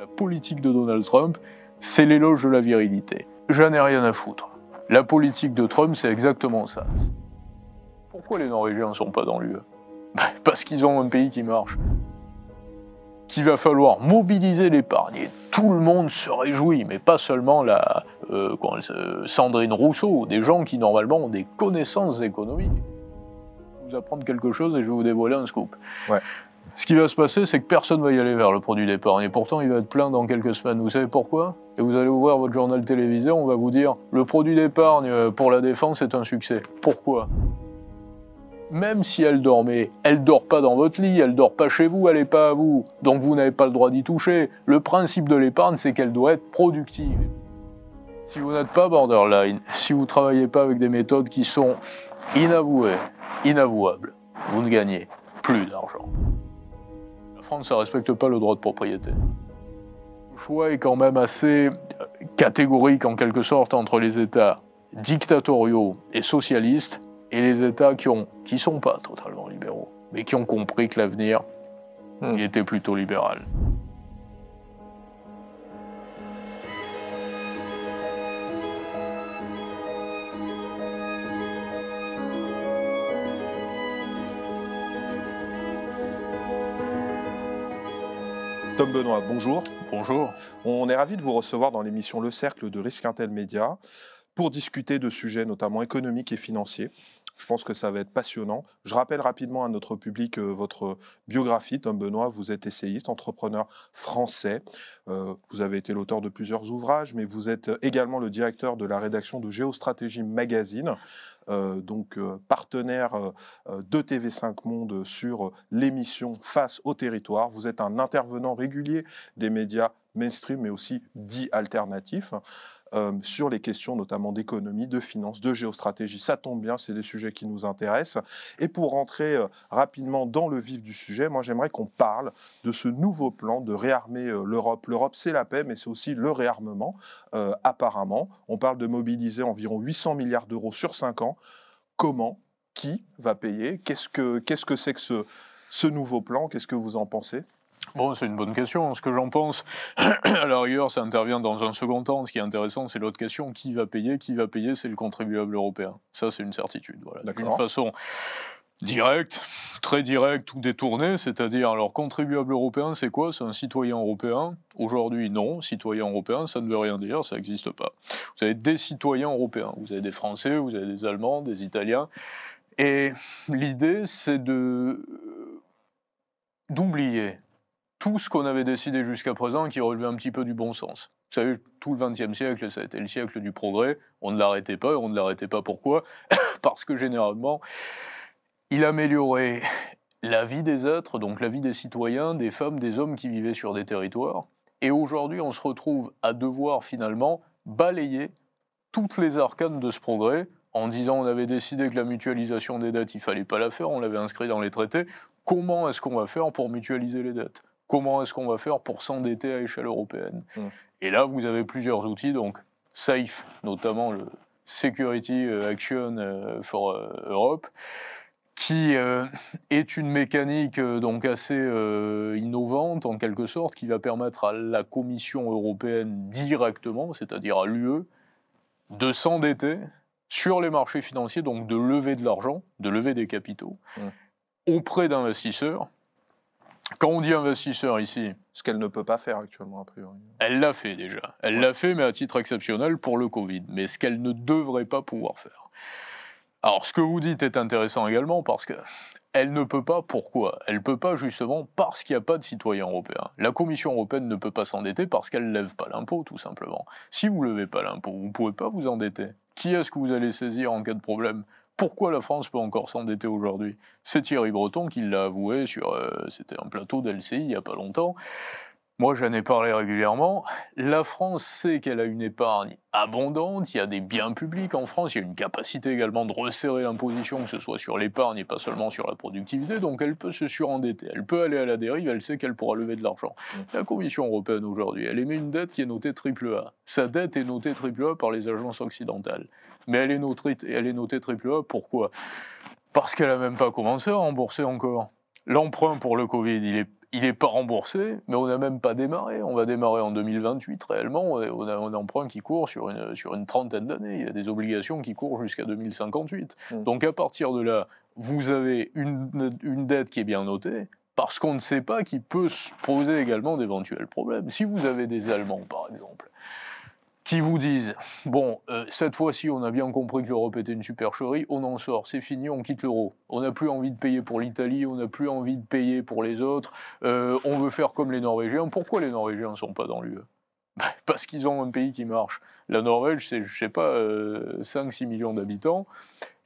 La politique de Donald Trump, c'est l'éloge de la virilité. J'en ai rien à foutre. La politique de Trump, c'est exactement ça. Pourquoi les Norvégiens ne sont pas dans l'UE ? Parce qu'ils ont un pays qui marche. Qu'il va falloir mobiliser l'épargne. Et tout le monde se réjouit, mais pas seulement Sandrine Rousseau, des gens qui normalement ont des connaissances économiques. Je vais vous apprendre quelque chose et je vais vous dévoiler un scoop. Ouais. Ce qui va se passer, c'est que personne ne va y aller vers le produit d'épargne. Et pourtant, il va être plein dans quelques semaines. Vous savez pourquoi ? Et vous allez ouvrir votre journal télévisé, on va vous dire « Le produit d'épargne pour la défense est un succès ». Pourquoi ? Même si elle dormait, elle dort pas dans votre lit, elle dort pas chez vous, elle est pas à vous. Donc vous n'avez pas le droit d'y toucher. Le principe de l'épargne, c'est qu'elle doit être productive. Si vous n'êtes pas borderline, si vous travaillez pas avec des méthodes qui sont inavouées, inavouables, vous ne gagnez plus d'argent. La France, ça respecte pas le droit de propriété. Le choix est quand même assez catégorique en quelque sorte entre les États dictatoriaux et socialistes et les États qui sont pas totalement libéraux, mais qui ont compris que l'avenir il était plutôt libéral. Tom Benoît, bonjour. Bonjour. On est ravis de vous recevoir dans l'émission Le Cercle de Risque Intel Média pour discuter de sujets notamment économiques et financiers. Je pense que ça va être passionnant. Je rappelle rapidement à notre public votre biographie. Tom Benoît, vous êtes essayiste, entrepreneur français. Vous avez été l'auteur de plusieurs ouvrages, mais vous êtes également le directeur de la rédaction de Géostratégie Magazine, partenaire de TV5 Monde sur l'émission Face au territoire. Vous êtes un intervenant régulier des médias mainstream, mais aussi dits alternatifs. Sur les questions notamment d'économie, de finance, de géostratégie. Ça tombe bien, c'est des sujets qui nous intéressent. Et pour rentrer rapidement dans le vif du sujet, moi j'aimerais qu'on parle de ce nouveau plan de réarmer l'Europe. L'Europe, c'est la paix, mais c'est aussi le réarmement, apparemment. On parle de mobiliser environ 800 milliards d'euros sur 5 ans. Comment ? Qui va payer ? Qu'est-ce que c'est que ce nouveau plan ? Qu'est-ce que vous en pensez ? Bon, c'est une bonne question. Ce que j'en pense, à la rigueur, ça intervient dans un second temps. Ce qui est intéressant, c'est l'autre question. Qui va payer ? Qui va payer ? C'est le contribuable européen. Ça, c'est une certitude. Voilà. D'une façon directe, très directe ou détournée, c'est-à-dire, alors, contribuable européen, c'est quoi ? C'est un citoyen européen. Aujourd'hui, non. Citoyen européen, ça ne veut rien dire, ça n'existe pas. Vous avez des citoyens européens. Vous avez des Français, vous avez des Allemands, des Italiens. Et l'idée, c'est d'oublier tout ce qu'on avait décidé jusqu'à présent qui relevait un petit peu du bon sens. Vous savez, tout le XXe siècle, ça a été le siècle du progrès. On ne l'arrêtait pas, et on ne l'arrêtait pas pourquoi ? Parce que généralement, il améliorait la vie des êtres, donc la vie des citoyens, des femmes, des hommes qui vivaient sur des territoires. Et aujourd'hui, on se retrouve à devoir finalement balayer toutes les arcanes de ce progrès en disant on avait décidé que la mutualisation des dettes, il ne fallait pas la faire, on l'avait inscrit dans les traités. Comment est-ce qu'on va faire pour mutualiser les dettes ? Comment est-ce qu'on va faire pour s'endetter à échelle européenne ? Et là, vous avez plusieurs outils, donc SAFE, notamment le Security Action for Europe, qui est une mécanique donc assez innovante, en quelque sorte, qui va permettre à la Commission européenne directement, c'est-à-dire à l'UE, de s'endetter sur les marchés financiers, donc de lever de l'argent, de lever des capitaux, auprès d'investisseurs. Quand on dit investisseur ici... Ce qu'elle ne peut pas faire actuellement, a priori. Elle l'a fait déjà. Elle l'a fait, mais à titre exceptionnel pour le Covid. Mais ce qu'elle ne devrait pas pouvoir faire. Alors, ce que vous dites est intéressant également, parce qu'elle ne peut pas, pourquoi ? Elle ne peut pas justement parce qu'il n'y a pas de citoyens européens. La Commission européenne ne peut pas s'endetter parce qu'elle ne lève pas l'impôt, tout simplement. Si vous ne levez pas l'impôt, vous ne pouvez pas vous endetter. Qui est-ce que vous allez saisir en cas de problème ? Pourquoi la France peut encore s'endetter aujourd'hui ? C'est Thierry Breton qui l'a avoué c'était un plateau d'LCI il n'y a pas longtemps. Moi, j'en ai parlé régulièrement. La France sait qu'elle a une épargne abondante, il y a des biens publics en France, il y a une capacité également de resserrer l'imposition, que ce soit sur l'épargne et pas seulement sur la productivité, donc elle peut se surendetter, elle peut aller à la dérive, elle sait qu'elle pourra lever de l'argent. La Commission européenne aujourd'hui, elle émet une dette qui est notée AAA. Sa dette est notée AAA par les agences occidentales. Mais elle est notée AAA, pourquoi ? Parce qu'elle n'a même pas commencé à rembourser encore. L'emprunt pour le Covid, il n'est pas remboursé, mais on n'a même pas démarré. On va démarrer en 2028 réellement. On a un emprunt qui court sur une trentaine d'années. Il y a des obligations qui courent jusqu'à 2058. Donc à partir de là, vous avez une dette qui est bien notée, parce qu'on ne sait pas qui peut se poser également d'éventuels problèmes. Si vous avez des Allemands, par exemple, qui vous disent « Bon, cette fois-ci, on a bien compris que l'Europe était une supercherie, on en sort, c'est fini, on quitte l'euro. On n'a plus envie de payer pour l'Italie, on n'a plus envie de payer pour les autres, on veut faire comme les Norvégiens. » Pourquoi les Norvégiens ne sont pas dans l'UE ? Parce qu'ils ont un pays qui marche. La Norvège, c'est, je sais pas, 5-6 millions d'habitants,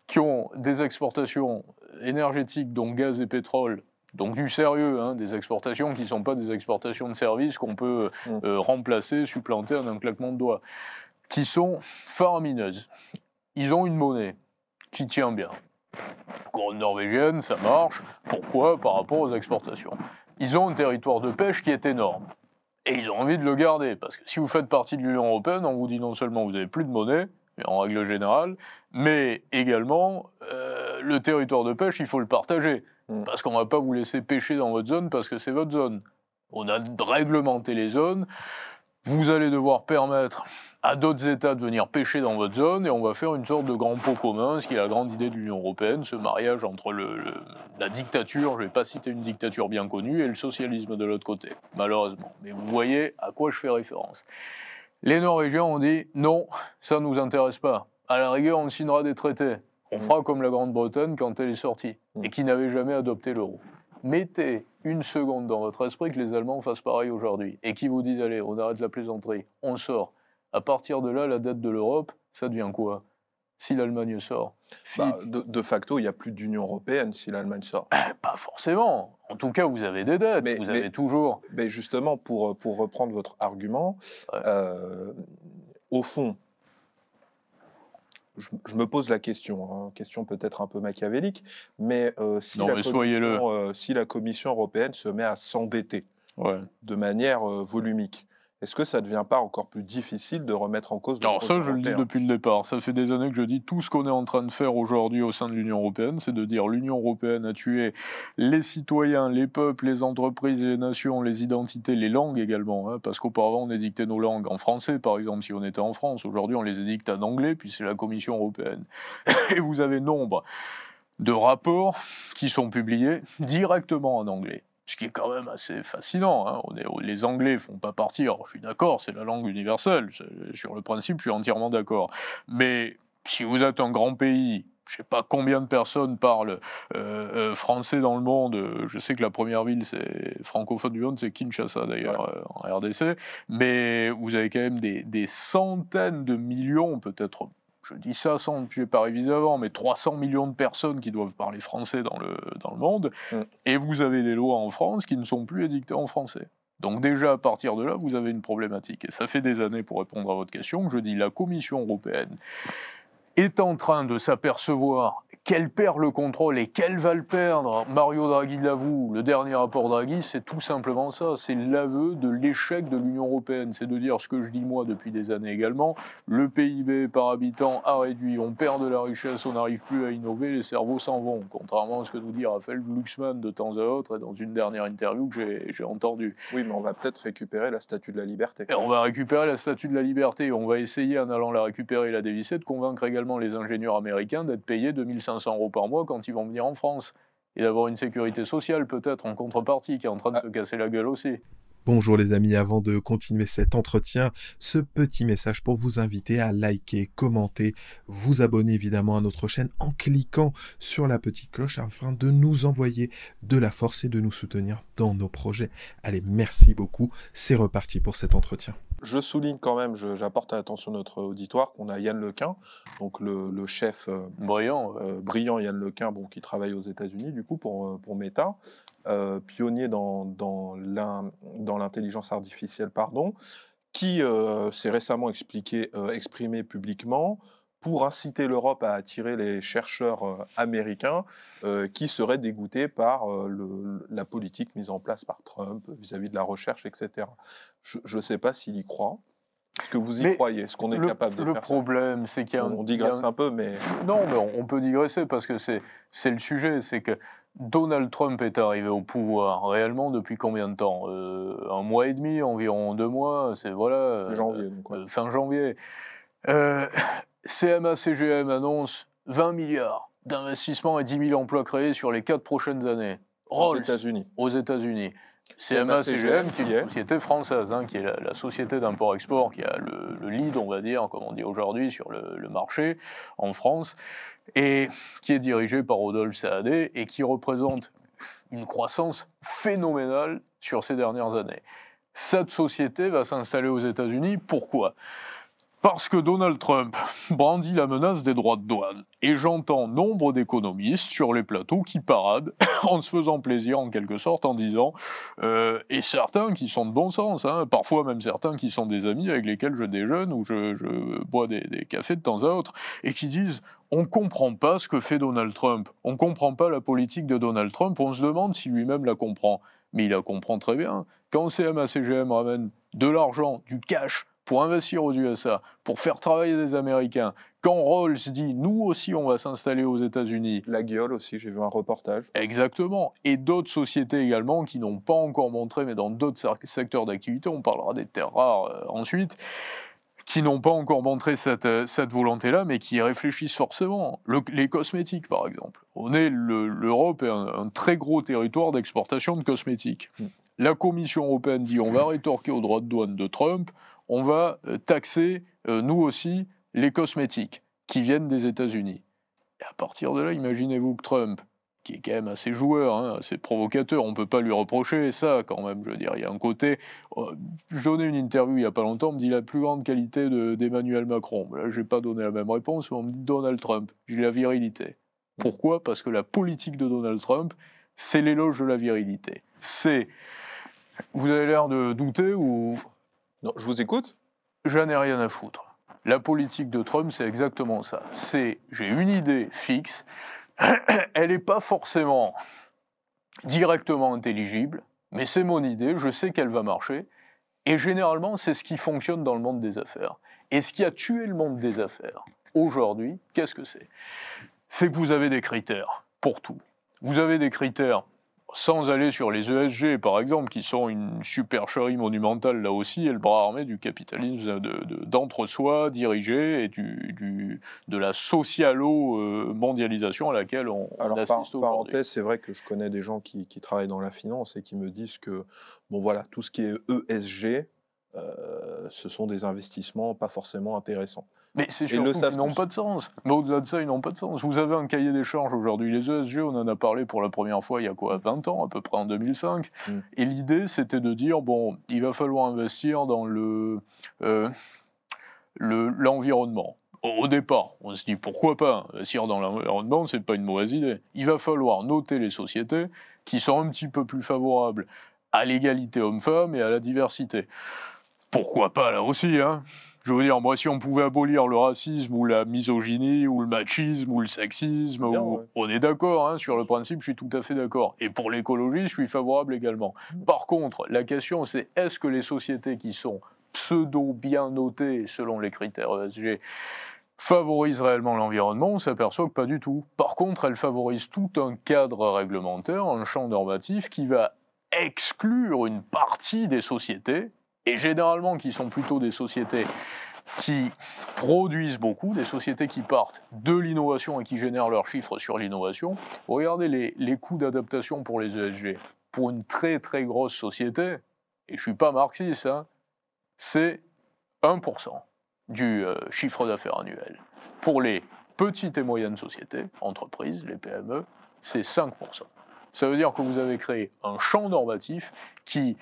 qui ont des exportations énergétiques, donc gaz et pétrole, donc du sérieux, hein, des exportations qui ne sont pas des exportations de services qu'on peut remplacer, supplanter en un claquement de doigts, qui sont faramineuses. Ils ont une monnaie qui tient bien. Couronne norvégienne, ça marche. Pourquoi ? Par rapport aux exportations. Ils ont un territoire de pêche qui est énorme. Et ils ont envie de le garder, parce que si vous faites partie de l'Union européenne, on vous dit non seulement vous n'avez plus de monnaie, en règle générale, mais également, le territoire de pêche, il faut le partager. Parce qu'on ne va pas vous laisser pêcher dans votre zone parce que c'est votre zone. On a réglementé les zones. Vous allez devoir permettre à d'autres États de venir pêcher dans votre zone et on va faire une sorte de grand pot commun, ce qui est la grande idée de l'Union européenne, ce mariage entre la dictature, je ne vais pas citer une dictature bien connue, et le socialisme de l'autre côté, malheureusement. Mais vous voyez à quoi je fais référence. Les Norvégiens ont dit « Non, ça ne nous intéresse pas. À la rigueur, on signera des traités. On fera comme la Grande-Bretagne quand elle est sortie, et qui n'avait jamais adopté l'euro. » Mettez une seconde dans votre esprit que les Allemands fassent pareil aujourd'hui, et qui vous disent « Allez, on arrête la plaisanterie, on sort. » À partir de là, la dette de l'Europe, ça devient quoi ? Si l'Allemagne sort. De facto, il n'y a plus d'Union européenne si l'Allemagne sort. Pas forcément. En tout cas, vous avez des dettes. Vous avez toujours... Mais justement, pour reprendre votre argument, au fond, je me pose la question, hein, question peut-être un peu machiavélique, mais si la Commission européenne se met à s'endetter de manière volumique, est-ce que ça ne devient pas encore plus difficile de remettre en cause le projet européen ? Alors ça, je le dis depuis le départ. Ça fait des années que je dis tout ce qu'on est en train de faire aujourd'hui au sein de l'Union européenne, c'est de dire l'Union européenne a tué les citoyens, les peuples, les entreprises et les nations, les identités, les langues également. Hein, parce qu'auparavant, on édictait nos langues en français, par exemple, si on était en France. Aujourd'hui, on les édicte en anglais, puis c'est la Commission européenne. Et vous avez nombre de rapports qui sont publiés directement en anglais. Ce qui est quand même assez fascinant. Hein. Les Anglais ne font pas partie, alors je suis d'accord, c'est la langue universelle, sur le principe je suis entièrement d'accord. Mais si vous êtes un grand pays, je ne sais pas combien de personnes parlent français dans le monde, je sais que la première ville francophone du monde, c'est Kinshasa d'ailleurs, en RDC, mais vous avez quand même des centaines de millions, peut-être... Je dis ça sans que je n'ai pas révisé avant, mais 300 millions de personnes qui doivent parler français dans le monde, et vous avez des lois en France qui ne sont plus édictées en français. Donc déjà, à partir de là, vous avez une problématique. Et ça fait des années, pour répondre à votre question, que je dis la Commission européenne est en train de s'apercevoir qu'elle perd le contrôle et qu'elle va le perdre. Mario Draghi l'avoue, le dernier rapport Draghi, c'est tout simplement ça, c'est l'aveu de l'échec de l'Union européenne. C'est de dire ce que je dis moi depuis des années également, le PIB par habitant a réduit, on perd de la richesse, on n'arrive plus à innover, les cerveaux s'en vont, contrairement à ce que nous dit Raphaël Glucksmann de temps à autre et dans une dernière interview que j'ai entendue. Oui, mais on va peut-être récupérer la statue de la liberté. Et on va récupérer la statue de la liberté, on va essayer en allant la récupérer et la dévisser de convaincre également les ingénieurs américains d'être payés 2500 € par mois quand ils vont venir en France. Et d'avoir une sécurité sociale peut-être en contrepartie qui est en train de se casser la gueule aussi. Bonjour les amis, avant de continuer cet entretien, ce petit message pour vous inviter à liker, commenter, vous abonner évidemment à notre chaîne en cliquant sur la petite cloche afin de nous envoyer de la force et de nous soutenir dans nos projets. Allez, merci beaucoup, c'est reparti pour cet entretien. Je souligne quand même, j'apporte à l'attention de notre auditoire qu'on a Yann Lequin, donc le chef brillant Yann Lequin, bon, qui travaille aux États-Unis du coup pour Meta, pionnier dans l'intelligence artificielle, qui s'est récemment exprimé publiquement pour inciter l'Europe à attirer les chercheurs américains qui seraient dégoûtés par la politique mise en place par Trump vis-à-vis de la recherche, etc. Je ne sais pas s'il y croit. Est-ce que vous y Mais croyez? Est-ce qu'on est capable de le faire ça? problème, c'est qu'il y a On digresse un peu, mais... Non, mais on peut digresser parce que c'est le sujet, c'est que Donald Trump est arrivé au pouvoir réellement depuis combien de temps? Un mois et demi, environ 2 mois, c'est voilà, Janvier, donc, ouais. fin janvier. CMA-CGM annonce 20 milliards d'investissements et 10 000 emplois créés sur les 4 prochaines années. Aux Rolls, États-Unis. aux États-unis. CMA-CGM, qui est une société française, qui est la société d'import-export, qui a le lead, on va dire, comme on dit aujourd'hui, sur le marché en France, et qui est dirigée par Rodolphe Saadé, et qui représente une croissance phénoménale sur ces dernières années. Cette société va s'installer aux États-Unis. Pourquoi ? Parce que Donald Trump brandit la menace des droits de douane. Et j'entends nombre d'économistes sur les plateaux qui paradent en se faisant plaisir en quelque sorte en disant, et certains qui sont de bon sens, parfois même certains qui sont des amis avec lesquels je déjeune ou je bois des cafés de temps à autre, et qui disent on ne comprend pas ce que fait Donald Trump, on ne comprend pas la politique de Donald Trump, on se demande si lui-même la comprend. Mais il la comprend très bien. Quand CMA-CGM ramène de l'argent, du cash, pour investir aux USA, pour faire travailler des Américains, quand Rolls dit « nous aussi on va s'installer aux États-Unis », La Guiole aussi, j'ai vu un reportage. exactement, et d'autres sociétés également qui n'ont pas encore montré, mais dans d'autres secteurs d'activité, on parlera des terres rares ensuite, qui n'ont pas encore montré cette volonté-là, mais qui y réfléchissent forcément. Les cosmétiques, par exemple. L'Europe est un très gros territoire d'exportation de cosmétiques. La Commission européenne dit on va rétorquer aux droits de douane de Trump, on va taxer, nous aussi, les cosmétiques qui viennent des États-Unis. Et à partir de là, imaginez-vous que Trump, qui est quand même assez joueur, assez provocateur, on ne peut pas lui reprocher ça quand même, je veux dire, il y a un côté... je donnais une interview il n'y a pas longtemps, on me dit la plus grande qualité d'Emmanuel Macron. Là, je n'ai pas donné la même réponse, mais on me dit Donald Trump, j'ai la virilité. Pourquoi ? Parce que la politique de Donald Trump, c'est l'éloge de la virilité. Vous avez l'air de douter ou... Non, je vous écoute. J'en ai rien à foutre. La politique de Trump, c'est exactement ça. J'ai une idée fixe, elle n'est pas forcément directement intelligible, mais c'est mon idée, je sais qu'elle va marcher, et généralement, c'est ce qui fonctionne dans le monde des affaires. Et ce qui a tué le monde des affaires, aujourd'hui, qu'est-ce que c'est ? C'est que vous avez des critères pour tout. Vous avez des critères... sans aller sur les ESG, par exemple, qui sont une supercherie monumentale, là aussi, et le bras armé du capitalisme d'entre-soi dirigé et de la socialo-mondialisation à laquelle on assiste aujourd'hui. Parenthèse, c'est vrai que je connais des gens qui travaillent dans la finance et qui me disent que, bon voilà, tout ce qui est ESG, ce sont des investissements pas forcément intéressants. Mais c'est surtout qu'ils n'ont pas de sens. Mais au-delà de ça, ils n'ont pas de sens. Vous avez un cahier des charges aujourd'hui. Les ESG, on en a parlé pour la première fois il y a 20 ans, à peu près en 2005. Et l'idée, c'était de dire, bon, il va falloir investir dans l'environnement. Au départ, on se dit, pourquoi pas investir dans l'environnement, c'est pas une mauvaise idée. Il va falloir noter les sociétés qui sont un petit peu plus favorables à l'égalité homme-femme et à la diversité. Pourquoi pas, là aussi, Je veux dire, moi, si on pouvait abolir le racisme ou la misogynie ou le machisme ou le sexisme, on est d'accord, sur le principe, je suis tout à fait d'accord. Et pour l'écologie, je suis favorable également. Par contre, la question, c'est est-ce que les sociétés qui sont pseudo-bien notées selon les critères ESG favorisent réellement l'environnement? On s'aperçoit que pas du tout. Par contre, elles favorisent tout un cadre réglementaire, un champ normatif qui va exclure une partie des sociétés, et généralement qui sont plutôt des sociétés qui produisent beaucoup, des sociétés qui partent de l'innovation et qui génèrent leurs chiffres sur l'innovation. Regardez les coûts d'adaptation pour les ESG. Pour une très très grosse société, et je ne suis pas marxiste, c'est 1% du chiffre d'affaires annuel. Pour les petites et moyennes sociétés, entreprises, les PME, c'est 5%. Ça veut dire que vous avez créé un champ normatif qui,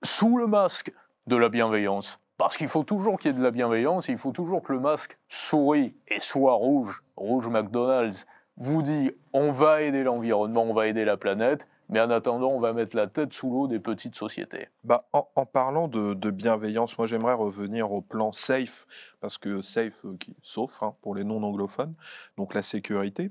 sous le masque de la bienveillance, parce qu'il faut toujours qu'il y ait de la bienveillance, il faut toujours que le masque sourie et soit rouge, rouge McDonald's, vous dit on va aider l'environnement, on va aider la planète, mais en attendant on va mettre la tête sous l'eau des petites sociétés. En parlant de bienveillance, moi j'aimerais revenir au plan SAFE, parce que SAFE qui sauf pour les non-anglophones, donc la sécurité.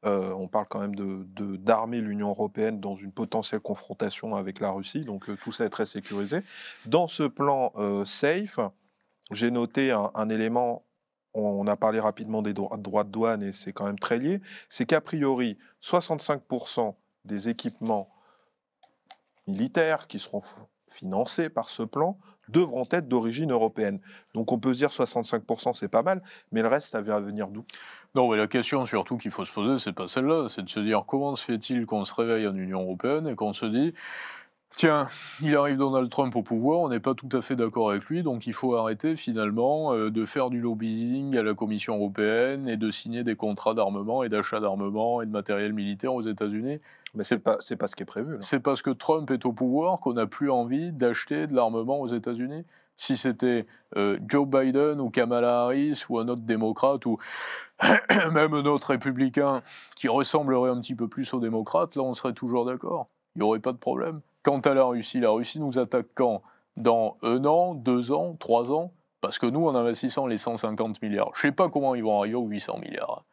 On parle quand même d'armer l'Union européenne dans une potentielle confrontation avec la Russie, donc tout ça est très sécurisé. Dans ce plan SAFE, j'ai noté un élément, on a parlé rapidement des droits de douane et c'est quand même très lié, c'est qu'a priori, 65% des équipements militaires qui seront financés par ce plan devront être d'origine européenne. Donc on peut se dire 65%, c'est pas mal, mais le reste, ça va venir d'où? Non, mais la question surtout qu'il faut se poser, c'est pas celle-là, c'est de se dire comment se fait-il qu'on se réveille en Union européenne et qu'on se dit tiens, il arrive Donald Trump au pouvoir, on n'est pas tout à fait d'accord avec lui, donc il faut arrêter finalement de faire du lobbying à la Commission européenne et de signer des contrats d'armement et d'achat d'armement et de matériel militaire aux États-Unis. Mais c'est pas ce qui est prévu. Là. C'est parce que Trump est au pouvoir qu'on n'a plus envie d'acheter de l'armement aux États-Unis. Si c'était Joe Biden ou Kamala Harris ou un autre démocrate ou même un autre républicain qui ressemblerait un petit peu plus aux démocrates, là on serait toujours d'accord. Il n'y aurait pas de problème. Quant à la Russie nous attaque quand? Dans 1 an, 2 ans, 3 ans? Parce que nous, en investissant les 150 milliards, je ne sais pas comment ils vont arriver aux 800 milliards.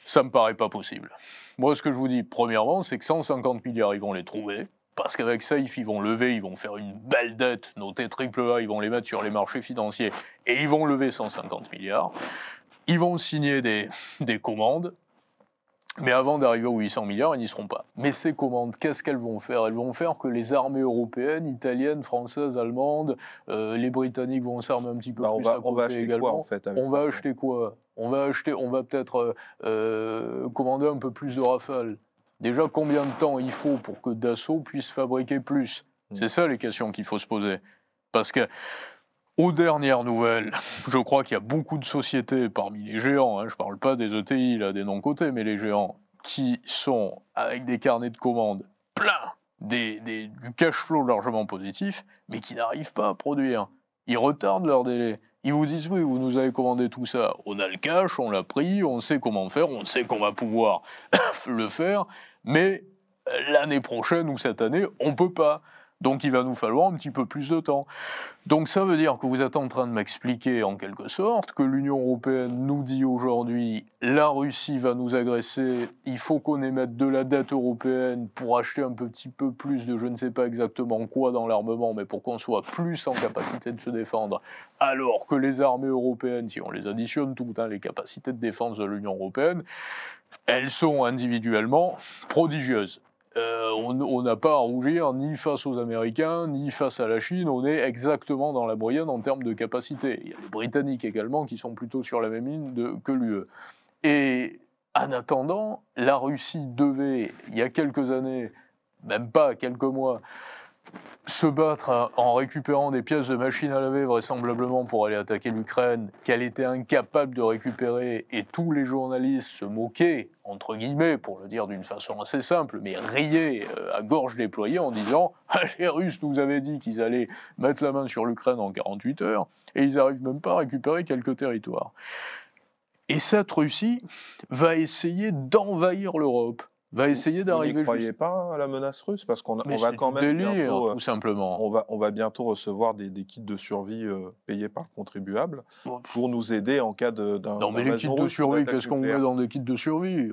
Ça me paraît pas possible. Moi, ce que je vous dis, premièrement, c'est que 150 milliards, ils vont les trouver. Parce qu'avec SAFE, ils vont lever, ils vont faire une belle dette, noter AAA, ils vont les mettre sur les marchés financiers et ils vont lever 150 milliards. Ils vont signer des commandes. Mais avant d'arriver aux 800 milliards, ils n'y seront pas. Mais ces commandes, qu'est-ce qu'elles vont faire? Elles vont faire que les armées européennes, italiennes, françaises, allemandes, les Britanniques vont s'armer un petit peu plus à côté on va acheter également. quoi, en fait, on va acheter quoi? On va peut-être commander un peu plus de Rafale. Déjà, combien de temps il faut pour que Dassault puisse fabriquer plus? C'est ça les questions qu'il faut se poser. Parce que aux dernières nouvelles, je crois qu'il y a beaucoup de sociétés parmi les géants, je ne parle pas des ETI, là, des non-cotés, mais les géants, qui sont avec des carnets de commandes pleins, du cash flow largement positif, mais qui n'arrivent pas à produire. Ils retardent leur délai. Ils vous disent oui, vous nous avez commandé tout ça. On a le cash, on l'a pris, on sait comment faire, on sait qu'on va pouvoir le faire, mais l'année prochaine ou cette année, on ne peut pas. Donc il va nous falloir un petit peu plus de temps. Donc ça veut dire que vous êtes en train de m'expliquer en quelque sorte que l'Union européenne nous dit aujourd'hui la Russie va nous agresser, il faut qu'on émette de la dette européenne pour acheter un petit peu plus de je ne sais pas exactement quoi dans l'armement, mais pour qu'on soit plus en capacité de se défendre, alors que les armées européennes, si on les additionne toutes, les capacités de défense de l'Union européenne, elles sont individuellement prodigieuses. On n'a pas à rougir ni face aux Américains, ni face à la Chine, on est exactement dans la moyenne en termes de capacité. Il y a les Britanniques également qui sont plutôt sur la même ligne que l'UE. Et en attendant, la Russie devait, il y a quelques années, même pas quelques mois, se battre en récupérant des pièces de machines à laver vraisemblablement pour aller attaquer l'Ukraine, qu'elle était incapable de récupérer, et tous les journalistes se moquaient, entre guillemets, pour le dire d'une façon assez simple, mais riaient à gorge déployée en disant « Les Russes nous avaient dit qu'ils allaient mettre la main sur l'Ukraine en 48 heures, et ils n'arrivent même pas à récupérer quelques territoires. » Et cette Russie va essayer d'envahir l'Europe. Va essayer d'arriver. Vous ne croyez pas à la menace russe? Parce qu'on va quand même délire, bientôt, tout simplement. on va bientôt recevoir des kits de survie payés par le contribuable pour nous aider en cas d'un. Non, mais les kits de survie, qu'est-ce qu'on met dans des kits de survie?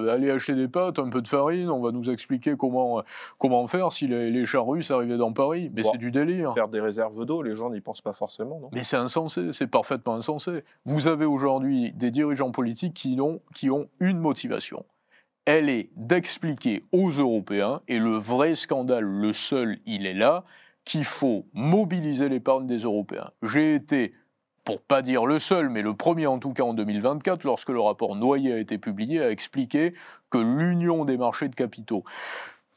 Aller acheter des pâtes, un peu de farine, on va nous expliquer comment faire si les chars russes arrivaient dans Paris. Mais c'est du délire. Faire des réserves d'eau, les gens n'y pensent pas forcément, non? Mais c'est insensé, c'est parfaitement insensé. Vous avez aujourd'hui des dirigeants politiques qui ont une motivation. Elle est d'expliquer aux Européens, et le vrai scandale, le seul, il est là, qu'il faut mobiliser l'épargne des Européens. J'ai été, pour pas dire le seul, mais le premier en tout cas en 2024, lorsque le rapport Noyer a été publié, à expliquer que l'union des marchés de capitaux,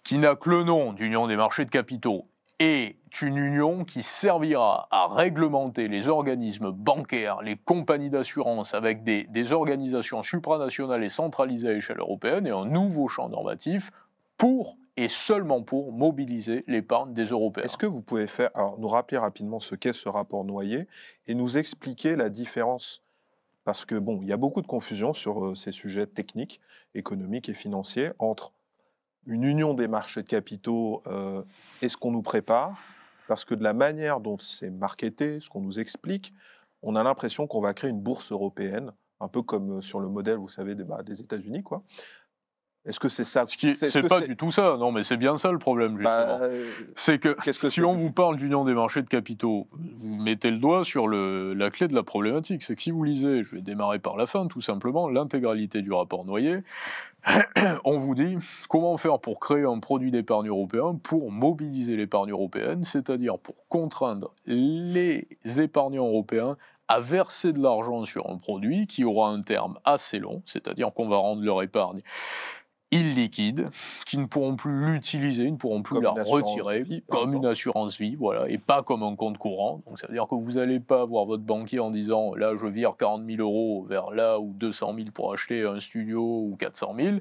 qui n'a que le nom d'union des marchés de capitaux, est une union qui servira à réglementer les organismes bancaires, les compagnies d'assurance avec des organisations supranationales et centralisées à l'échelle européenne et un nouveau champ normatif pour et seulement pour mobiliser l'épargne des Européens. Est-ce que vous pouvez nous rappeler rapidement ce qu'est ce rapport Noyer et nous expliquer la différence? Parce que il y a beaucoup de confusion sur ces sujets techniques, économiques et financiers entre une union des marchés de capitaux et ce qu'on nous prépare, parce que de la manière dont c'est marketé, ce qu'on nous explique, on a l'impression qu'on va créer une bourse européenne, un peu comme sur le modèle, vous savez, des États-Unis, quoi. Est-ce que c'est ça? C'est pas du tout ça, non, mais c'est bien ça le problème, justement. C'est que si on vous parle d'union des marchés de capitaux, vous mettez le doigt sur la clé de la problématique. C'est que si vous lisez, je vais démarrer par la fin, tout simplement, l'intégralité du rapport Noyer, on vous dit comment faire pour créer un produit d'épargne européen pour mobiliser l'épargne européenne, c'est-à-dire pour contraindre les épargnants européens à verser de l'argent sur un produit qui aura un terme assez long, c'est-à-dire qu'on va rendre leur épargne illiquide, qui ne pourront plus l'utiliser, ils ne pourront plus la retirer, comme une assurance vie, voilà, et pas comme un compte courant. Donc ça veut dire que vous n'allez pas voir votre banquier en disant « là je vire 40 000 € vers là ou 200 000 pour acheter un studio ou 400 000 »,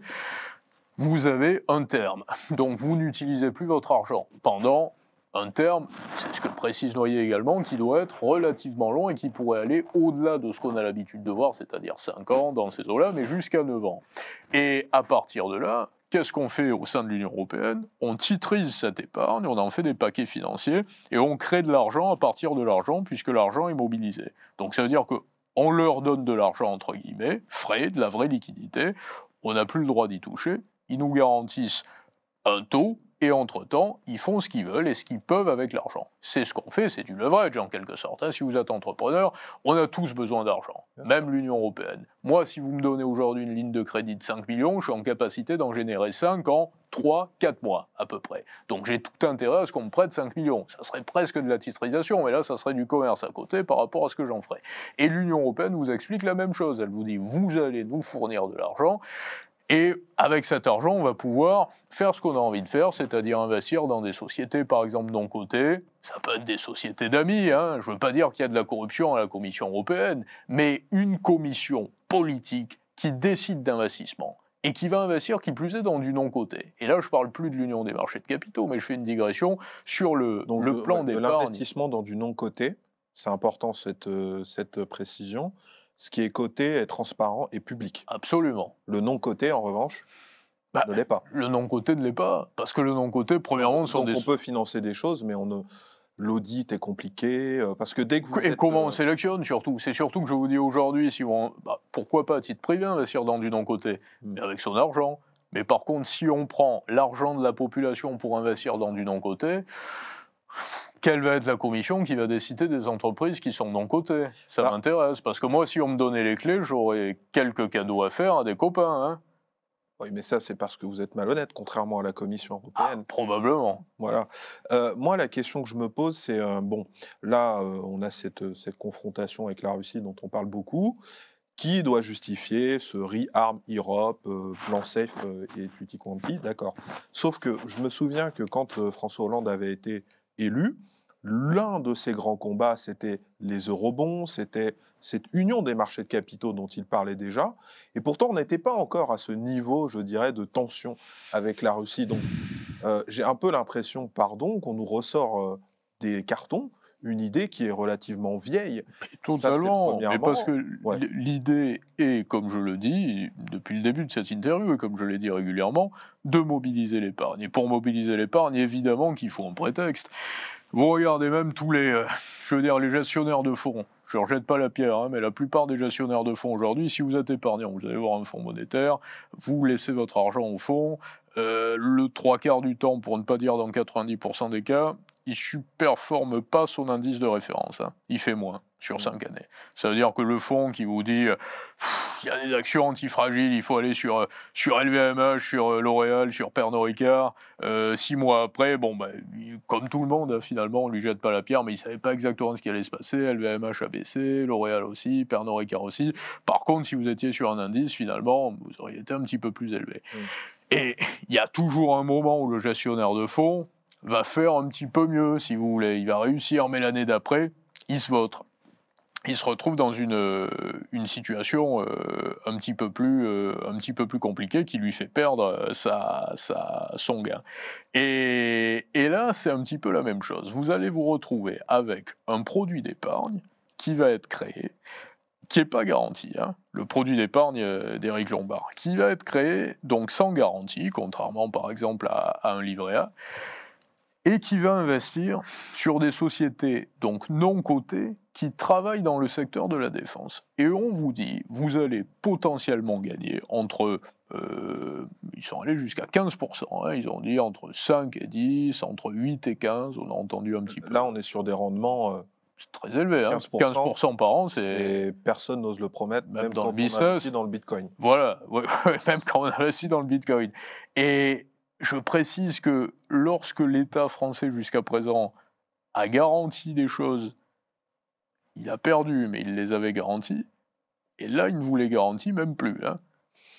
vous avez un terme. Donc vous n'utilisez plus votre argent pendant un terme, c'est ce que précise Noyer également, qui doit être relativement long et qui pourrait aller au-delà de ce qu'on a l'habitude de voir, c'est-à-dire 5 ans dans ces eaux-là, mais jusqu'à 9 ans. Et à partir de là, qu'est-ce qu'on fait au sein de l'Union européenne? On titrise cette épargne, on en fait des paquets financiers, et on crée de l'argent à partir de l'argent, puisque l'argent est mobilisé. Donc ça veut dire qu'on leur donne de l'argent, entre guillemets, frais, de la vraie liquidité, on n'a plus le droit d'y toucher, ils nous garantissent un taux, et entre-temps, ils font ce qu'ils veulent et ce qu'ils peuvent avec l'argent. C'est ce qu'on fait, c'est du leverage en quelque sorte. Hein. Si vous êtes entrepreneur, on a tous besoin d'argent, même l'Union européenne. Moi, si vous me donnez aujourd'hui une ligne de crédit de 5 millions, je suis en capacité d'en générer 5 en 3-4 mois à peu près. Donc j'ai tout intérêt à ce qu'on me prête 5 millions. Ça serait presque de la titrisation, mais là, ça serait du commerce à côté par rapport à ce que j'en ferais. Et l'Union européenne vous explique la même chose. Elle vous dit, vous allez nous fournir de l'argent, et avec cet argent, on va pouvoir faire ce qu'on a envie de faire, c'est-à-dire investir dans des sociétés, par exemple, non cotées. Ça peut être des sociétés d'amis, hein. Je ne veux pas dire qu'il y a de la corruption à la Commission européenne, mais une commission politique qui décide d'investissement et qui va investir, qui plus est, dans du non-coté. Et là, je ne parle plus de l'union des marchés de capitaux, mais je fais une digression sur le plan d'épargne. L'investissement dans du non-coté, c'est important cette précision. Ce qui est coté est transparent et public. Absolument. Le non-coté, en revanche, ne l'est pas. Le non-coté ne l'est pas, parce que le non-coté, premièrement, sont on peut financer des choses, mais l'audit est compliqué, parce que dès que vous Et comment on sélectionne, surtout? C'est surtout que je vous dis aujourd'hui, pourquoi pas à titre privé investir dans du non-coté, mais avec son argent. Mais par contre, si on prend l'argent de la population pour investir dans du non-coté, quelle va être la commission qui va décider des entreprises qui sont non cotées? Ça m'intéresse, parce que moi, si on me donnait les clés, j'aurais quelques cadeaux à faire à des copains. Hein. Oui, mais ça, c'est parce que vous êtes malhonnête, contrairement à la Commission européenne. Probablement. Voilà. Moi, la question que je me pose, c'est, là, on a cette confrontation avec la Russie dont on parle beaucoup. Qui doit justifier ce Rearm Europe, plan safe et tutti quanti? D'accord. Sauf que je me souviens que quand François Hollande avait été élu, l'un de ses grands combats, c'était les eurobonds, c'était cette union des marchés de capitaux dont il parlait déjà. Et pourtant, on n'était pas encore à ce niveau, je dirais, de tension avec la Russie. Donc, j'ai un peu l'impression, qu'on nous ressort des cartons une idée qui est relativement vieille. Totalement, mais parce que l'idée est, comme je le dis depuis le début de cette interview, et comme je l'ai dit régulièrement, de mobiliser l'épargne. Et pour mobiliser l'épargne, évidemment qu'il faut un prétexte. Vous regardez même tous les gestionnaires de fonds. Je ne leur jette pas la pierre, hein, mais la plupart des gestionnaires de fonds aujourd'hui, si vous êtes épargnant, vous allez voir un fonds monétaire, vous laissez votre argent au fond, le 3/4 du temps, pour ne pas dire dans 90% des cas, il ne superforme pas son indice de référence. Hein. Il fait moins sur 5 années. Ça veut dire que le fonds qui vous dit il y a des actions antifragiles, il faut aller sur LVMH, sur L'Oréal, sur Pernod Ricard. 6 mois après, comme tout le monde, finalement, on ne lui jette pas la pierre, mais il ne savait pas exactement ce qui allait se passer. LVMH a baissé, L'Oréal aussi, Pernod Ricard aussi. Par contre, si vous étiez sur un indice, finalement, vous auriez été un petit peu plus élevé. Et il y a toujours un moment où le gestionnaire de fonds va faire un petit peu mieux, si vous voulez. Il va réussir, mais l'année d'après, il se vautre. Il se retrouve dans une situation un petit peu plus compliquée qui lui fait perdre son gain. Et là, c'est un petit peu la même chose. Vous allez vous retrouver avec un produit d'épargne qui va être créé, qui n'est pas garanti, hein, le produit d'épargne d'Éric Lombard, qui va être créé donc sans garantie, contrairement par exemple à un livret A, et qui va investir sur des sociétés donc non cotées qui travaillent dans le secteur de la défense. Et on vous dit, vous allez potentiellement gagner entre, ils sont allés jusqu'à 15%, hein, ils ont dit entre 5 et 10, entre 8 et 15, on a entendu un petit peu. Là, on est sur des rendements... c'est très élevé, 15% par an, c'est... Personne n'ose le promettre, même dans quand le business, on investit dans le Bitcoin. Voilà, même quand on investit dans le Bitcoin. Et je précise que lorsque l'État français, jusqu'à présent, a garanti des choses, il a perdu, mais il les avait garanties, et là, il ne vous les garantit même plus. Hein.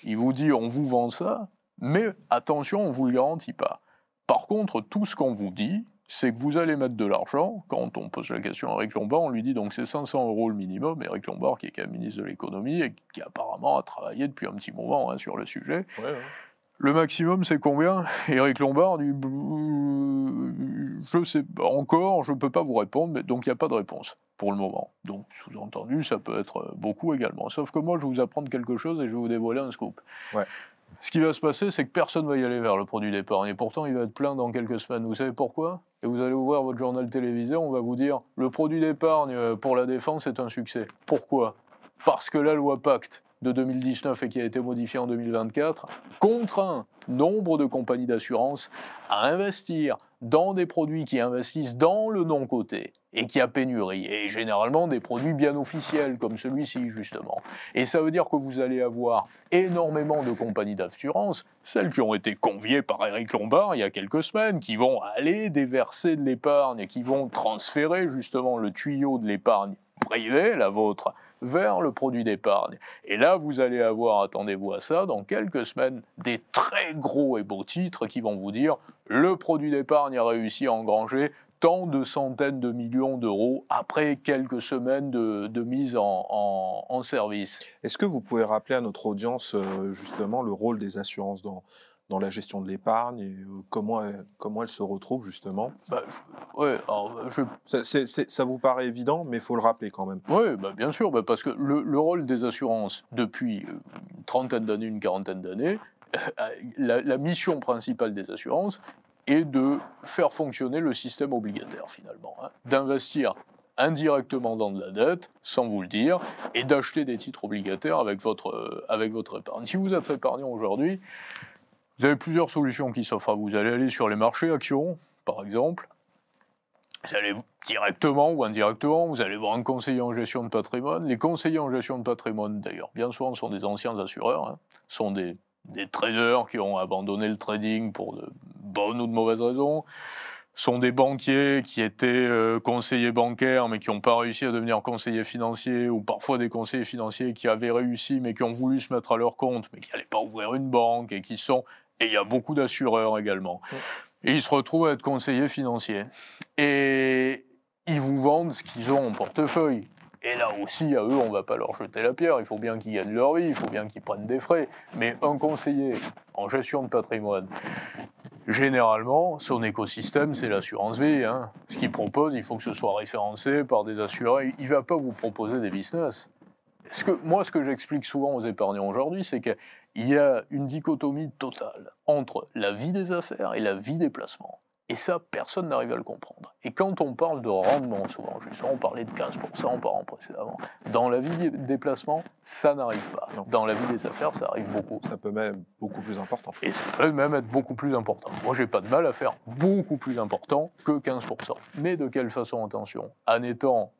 Il vous dit, on vous vend ça, mais attention, on ne vous le garantit pas. Par contre, tout ce qu'on vous dit, c'est que vous allez mettre de l'argent. Quand on pose la question à Eric Lombard, on lui dit donc c'est 500 € le minimum. Eric Lombard, qui est quand même ministre de l'économie et qui apparemment a travaillé depuis un petit moment hein, sur le sujet. Ouais. Le maximum, c'est combien? Eric Lombard dit je sais encore, je ne peux pas vous répondre, mais donc il n'y a pas de réponse pour le moment. Donc, sous-entendu, ça peut être beaucoup également. Sauf que moi, je vais vous apprendre quelque chose et je vais vous dévoiler un scoop. Ouais. Ce qui va se passer, c'est que personne ne va y aller vers le produit d'épargne. Et pourtant, il va être plein dans quelques semaines. Vous savez pourquoi? Et vous allez ouvrir votre journal télévisé, on va vous dire le produit d'épargne pour la défense est un succès. Pourquoi? Parce que la loi Pacte de 2019 et qui a été modifiée en 2024 contraint nombre de compagnies d'assurance à investir dans des produits qui investissent dans le non-coté et qui a pénurie, et généralement des produits bien officiels comme celui-ci justement. Et ça veut dire que vous allez avoir énormément de compagnies d'assurance, celles qui ont été conviées par Eric Lombard il y a quelques semaines, qui vont aller déverser de l'épargne et qui vont transférer justement le tuyau de l'épargne privée, la vôtre, vers le produit d'épargne. Et là, vous allez avoir, attendez-vous à ça, dans quelques semaines, des très gros et beaux titres qui vont vous dire « Le produit d'épargne a réussi à engranger tant de centaines de millions d'euros après quelques semaines de mise en service. » Est-ce que vous pouvez rappeler à notre audience justement le rôle des assurances dans la gestion de l'épargne et comment elles se retrouvent justement? Ça vous paraît évident, mais il faut le rappeler quand même. Oui, bien sûr, parce que le rôle des assurances, depuis une trentaine d'années, une quarantaine d'années, la mission principale des assurances est de faire fonctionner le système obligataire finalement, hein, d'investir indirectement dans de la dette, sans vous le dire, et d'acheter des titres obligataires avec votre épargne. Si vous êtes épargnant aujourd'hui, vous avez plusieurs solutions qui s'offrent à vous. Vous allez aller sur les marchés actions, par exemple. Vous allez directement ou indirectement, vous allez voir un conseiller en gestion de patrimoine. Les conseillers en gestion de patrimoine, d'ailleurs, bien souvent, sont des anciens assureurs, hein, sont des traders qui ont abandonné le trading pour de bonnes ou de mauvaises raisons, sont des banquiers qui étaient conseillers bancaires mais qui n'ont pas réussi à devenir conseillers financiers, ou parfois des conseillers financiers qui avaient réussi mais qui ont voulu se mettre à leur compte mais qui n'allaient pas ouvrir une banque et qui sont... Et il y a beaucoup d'assureurs également. Et ils se retrouvent à être conseillers financiers. Et ils vous vendent ce qu'ils ont en portefeuille. Et là aussi, à eux, on ne va pas leur jeter la pierre. Il faut bien qu'ils gagnent leur vie, il faut bien qu'ils prennent des frais. Mais un conseiller en gestion de patrimoine, généralement, son écosystème, c'est l'assurance vie. Hein. Ce qu'il propose, il faut que ce soit référencé par des assureurs. Il ne va pas vous proposer des business. Ce que j'explique souvent aux épargnants aujourd'hui, c'est qu'il y a une dichotomie totale entre la vie des affaires et la vie des placements. Et ça, personne n'arrive à le comprendre. Et quand on parle de rendement, souvent, justement, on parlait de 15% par an précédemment. Dans la vie des placements, ça n'arrive pas. Non. Dans la vie des affaires, ça arrive beaucoup. Ça peut même être beaucoup plus important. Et ça peut même être beaucoup plus important. Moi, j'ai pas de mal à faire beaucoup plus important que 15%. Mais de quelle façon, attention? En étant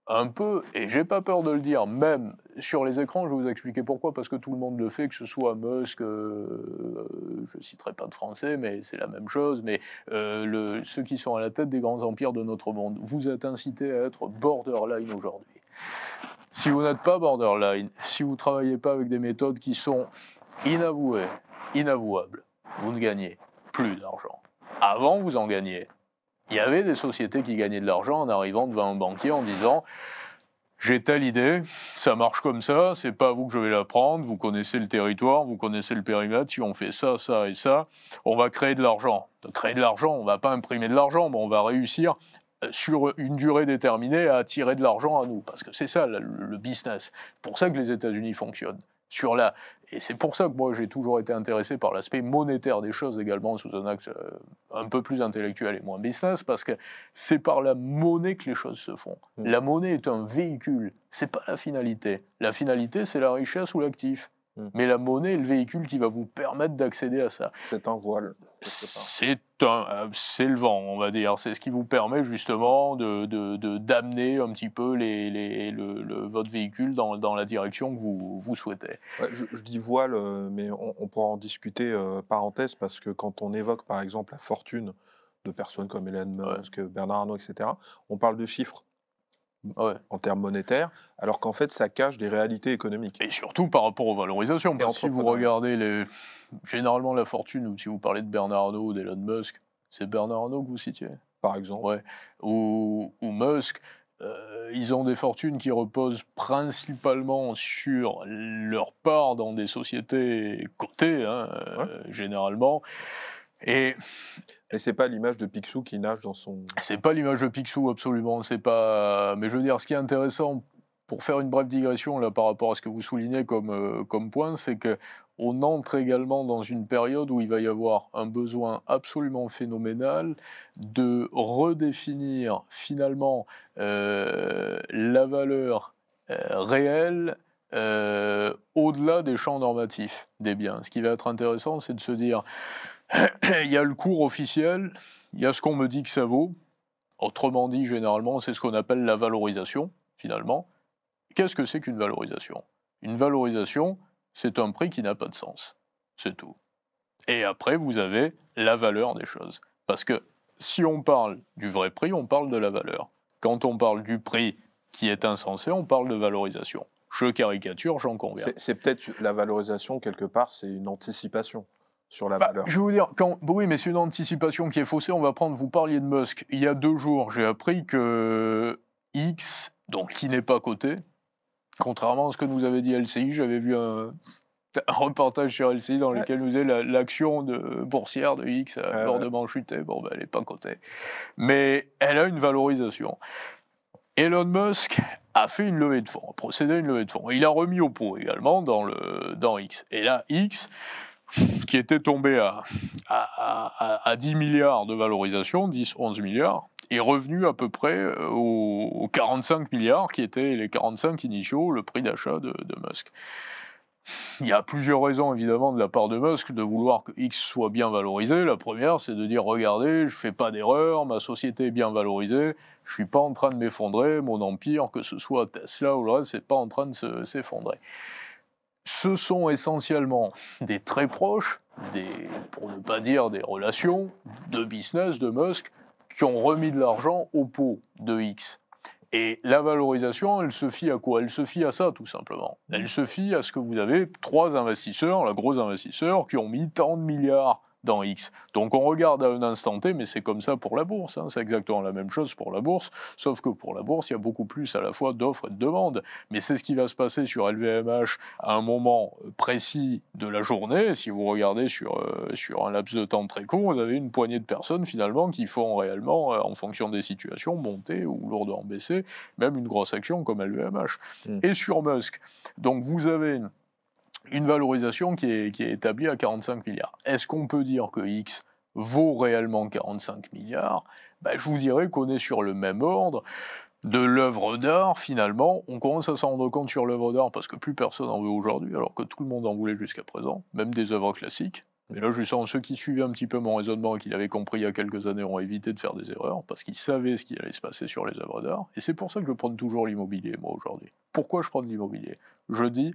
un peu, et j'ai pas peur de le dire, même sur les écrans, je vais vous expliquer pourquoi, parce que tout le monde le fait, que ce soit Musk, je citerai pas de français, mais c'est la même chose, mais ceux qui sont à la tête des grands empires de notre monde, vous êtes incités à être borderline aujourd'hui. Si vous n'êtes pas borderline, si vous ne travaillez pas avec des méthodes qui sont inavouées, inavouables, vous ne gagnez plus d'argent. Avant, vous en gagnez. Il y avait des sociétés qui gagnaient de l'argent en arrivant devant un banquier en disant « J'ai telle idée, ça marche comme ça, c'est pas à vous que je vais la prendre, vous connaissez le territoire, vous connaissez le périmètre, si on fait ça, ça et ça, on va créer de l'argent. » Créer de l'argent, on ne va pas imprimer de l'argent, mais on va réussir sur une durée déterminée à attirer de l'argent à nous, parce que c'est ça le business. C'est pour ça que les États-Unis fonctionnent. Et c'est pour ça que moi j'ai toujours été intéressé par l'aspect monétaire des choses également, sous un axe un peu plus intellectuel et moins business, parce que c'est par la monnaie que les choses se font. La monnaie est un véhicule, c'est pas la finalité. La finalité, c'est la richesse ou l'actif. Mais la monnaie est le véhicule qui va vous permettre d'accéder à ça. C'est un voile. C'est le vent, on va dire. C'est ce qui vous permet justement d'amener un petit peu votre véhicule dans la direction que vous souhaitez. Ouais, je dis voile, mais on pourra en discuter parenthèse, parce que quand on évoque par exemple la fortune de personnes comme Elon Musk, Bernard Arnault, etc., on parle de chiffres. En termes monétaires, alors qu'en fait, ça cache des réalités économiques. Et surtout par rapport aux valorisations. Parce que si vous regardez généralement la fortune, ou si vous parlez de Bernard Arnault ou d'Elon Musk, c'est Bernard Arnault que vous citiez ? Par exemple. Ou Musk, ils ont des fortunes qui reposent principalement sur leur part dans des sociétés cotées, généralement. Mais c'est pas l'image de Picsou qui nage dans son... C'est pas l'image de Picsou, absolument. C'est pas... Mais je veux dire, ce qui est intéressant, pour faire une brève digression là, par rapport à ce que vous soulignez comme point, c'est qu'on entre également dans une période où il va y avoir un besoin absolument phénoménal de redéfinir finalement la valeur réelle au-delà des champs normatifs des biens. Ce qui va être intéressant, c'est de se dire... Il y a le cours officiel, il y a ce qu'on me dit que ça vaut. Autrement dit, généralement, c'est ce qu'on appelle la valorisation, finalement. Qu'est-ce que c'est qu'une valorisation ? Une valorisation, c'est un prix qui n'a pas de sens. C'est tout. Et après, vous avez la valeur des choses. Parce que si on parle du vrai prix, on parle de la valeur. Quand on parle du prix qui est insensé, on parle de valorisation. Je caricature, j'en conviens. C'est peut-être la valorisation, quelque part, c'est une anticipation sur la valeur. Je vais vous dire, oui, mais c'est une anticipation qui est faussée. On va prendre, vous parliez de Musk. Il y a 2 jours, j'ai appris que X, donc qui n'est pas coté, contrairement à ce que nous avait dit LCI, j'avais vu un reportage sur LCI dans lequel nous disait l'action boursière de X a lourdement chuté. Bon, elle n'est pas cotée. Mais elle a une valorisation. Elon Musk a fait une levée de fonds, a procédé à une levée de fonds. Il a remis au pot également dans X. Et là, X... qui était tombé à 10 milliards de valorisation, 10-11 milliards, est revenu à peu près aux 45 milliards, qui étaient les 45 initiaux, le prix d'achat de Musk. Il y a plusieurs raisons, évidemment, de la part de Musk de vouloir que X soit bien valorisé. La première, c'est de dire, regardez, je ne fais pas d'erreur, ma société est bien valorisée, je ne suis pas en train de m'effondrer, mon empire, que ce soit Tesla ou le reste, c'est pas en train de s'effondrer. Ce sont essentiellement des très proches, pour ne pas dire des relations, de business de Musk, qui ont remis de l'argent au pot de X. Et la valorisation, elle se fie à quoi ? Elle se fie à ça, tout simplement. Elle se fie à ce que vous avez 3 investisseurs, gros investisseurs, qui ont mis tant de milliards dans X. Donc on regarde à un instant T, mais c'est comme ça pour la bourse, c'est exactement la même chose pour la bourse, sauf que pour la bourse, il y a beaucoup plus à la fois d'offres et de demandes. Mais c'est ce qui va se passer sur LVMH à un moment précis de la journée. Si vous regardez sur un laps de temps très court, vous avez une poignée de personnes finalement qui font réellement, en fonction des situations, monter ou lourdement baisser, même une grosse action comme LVMH. Et sur Musk, donc vous avez une valorisation qui est établie à 45 milliards. Est-ce qu'on peut dire que X vaut réellement 45 milliards ? Je vous dirais qu'on est sur le même ordre de l'œuvre d'art, finalement. On commence à s'en rendre compte sur l'œuvre d'art parce que plus personne en veut aujourd'hui, alors que tout le monde en voulait jusqu'à présent, même des œuvres classiques. Mais là, je sens ceux qui suivaient un petit peu mon raisonnement et qui l'avaient compris il y a quelques années ont évité de faire des erreurs parce qu'ils savaient ce qui allait se passer sur les œuvres d'art. Et c'est pour ça que je prends toujours l'immobilier, moi, aujourd'hui. Pourquoi je prends de l'immobilier ? Je dis...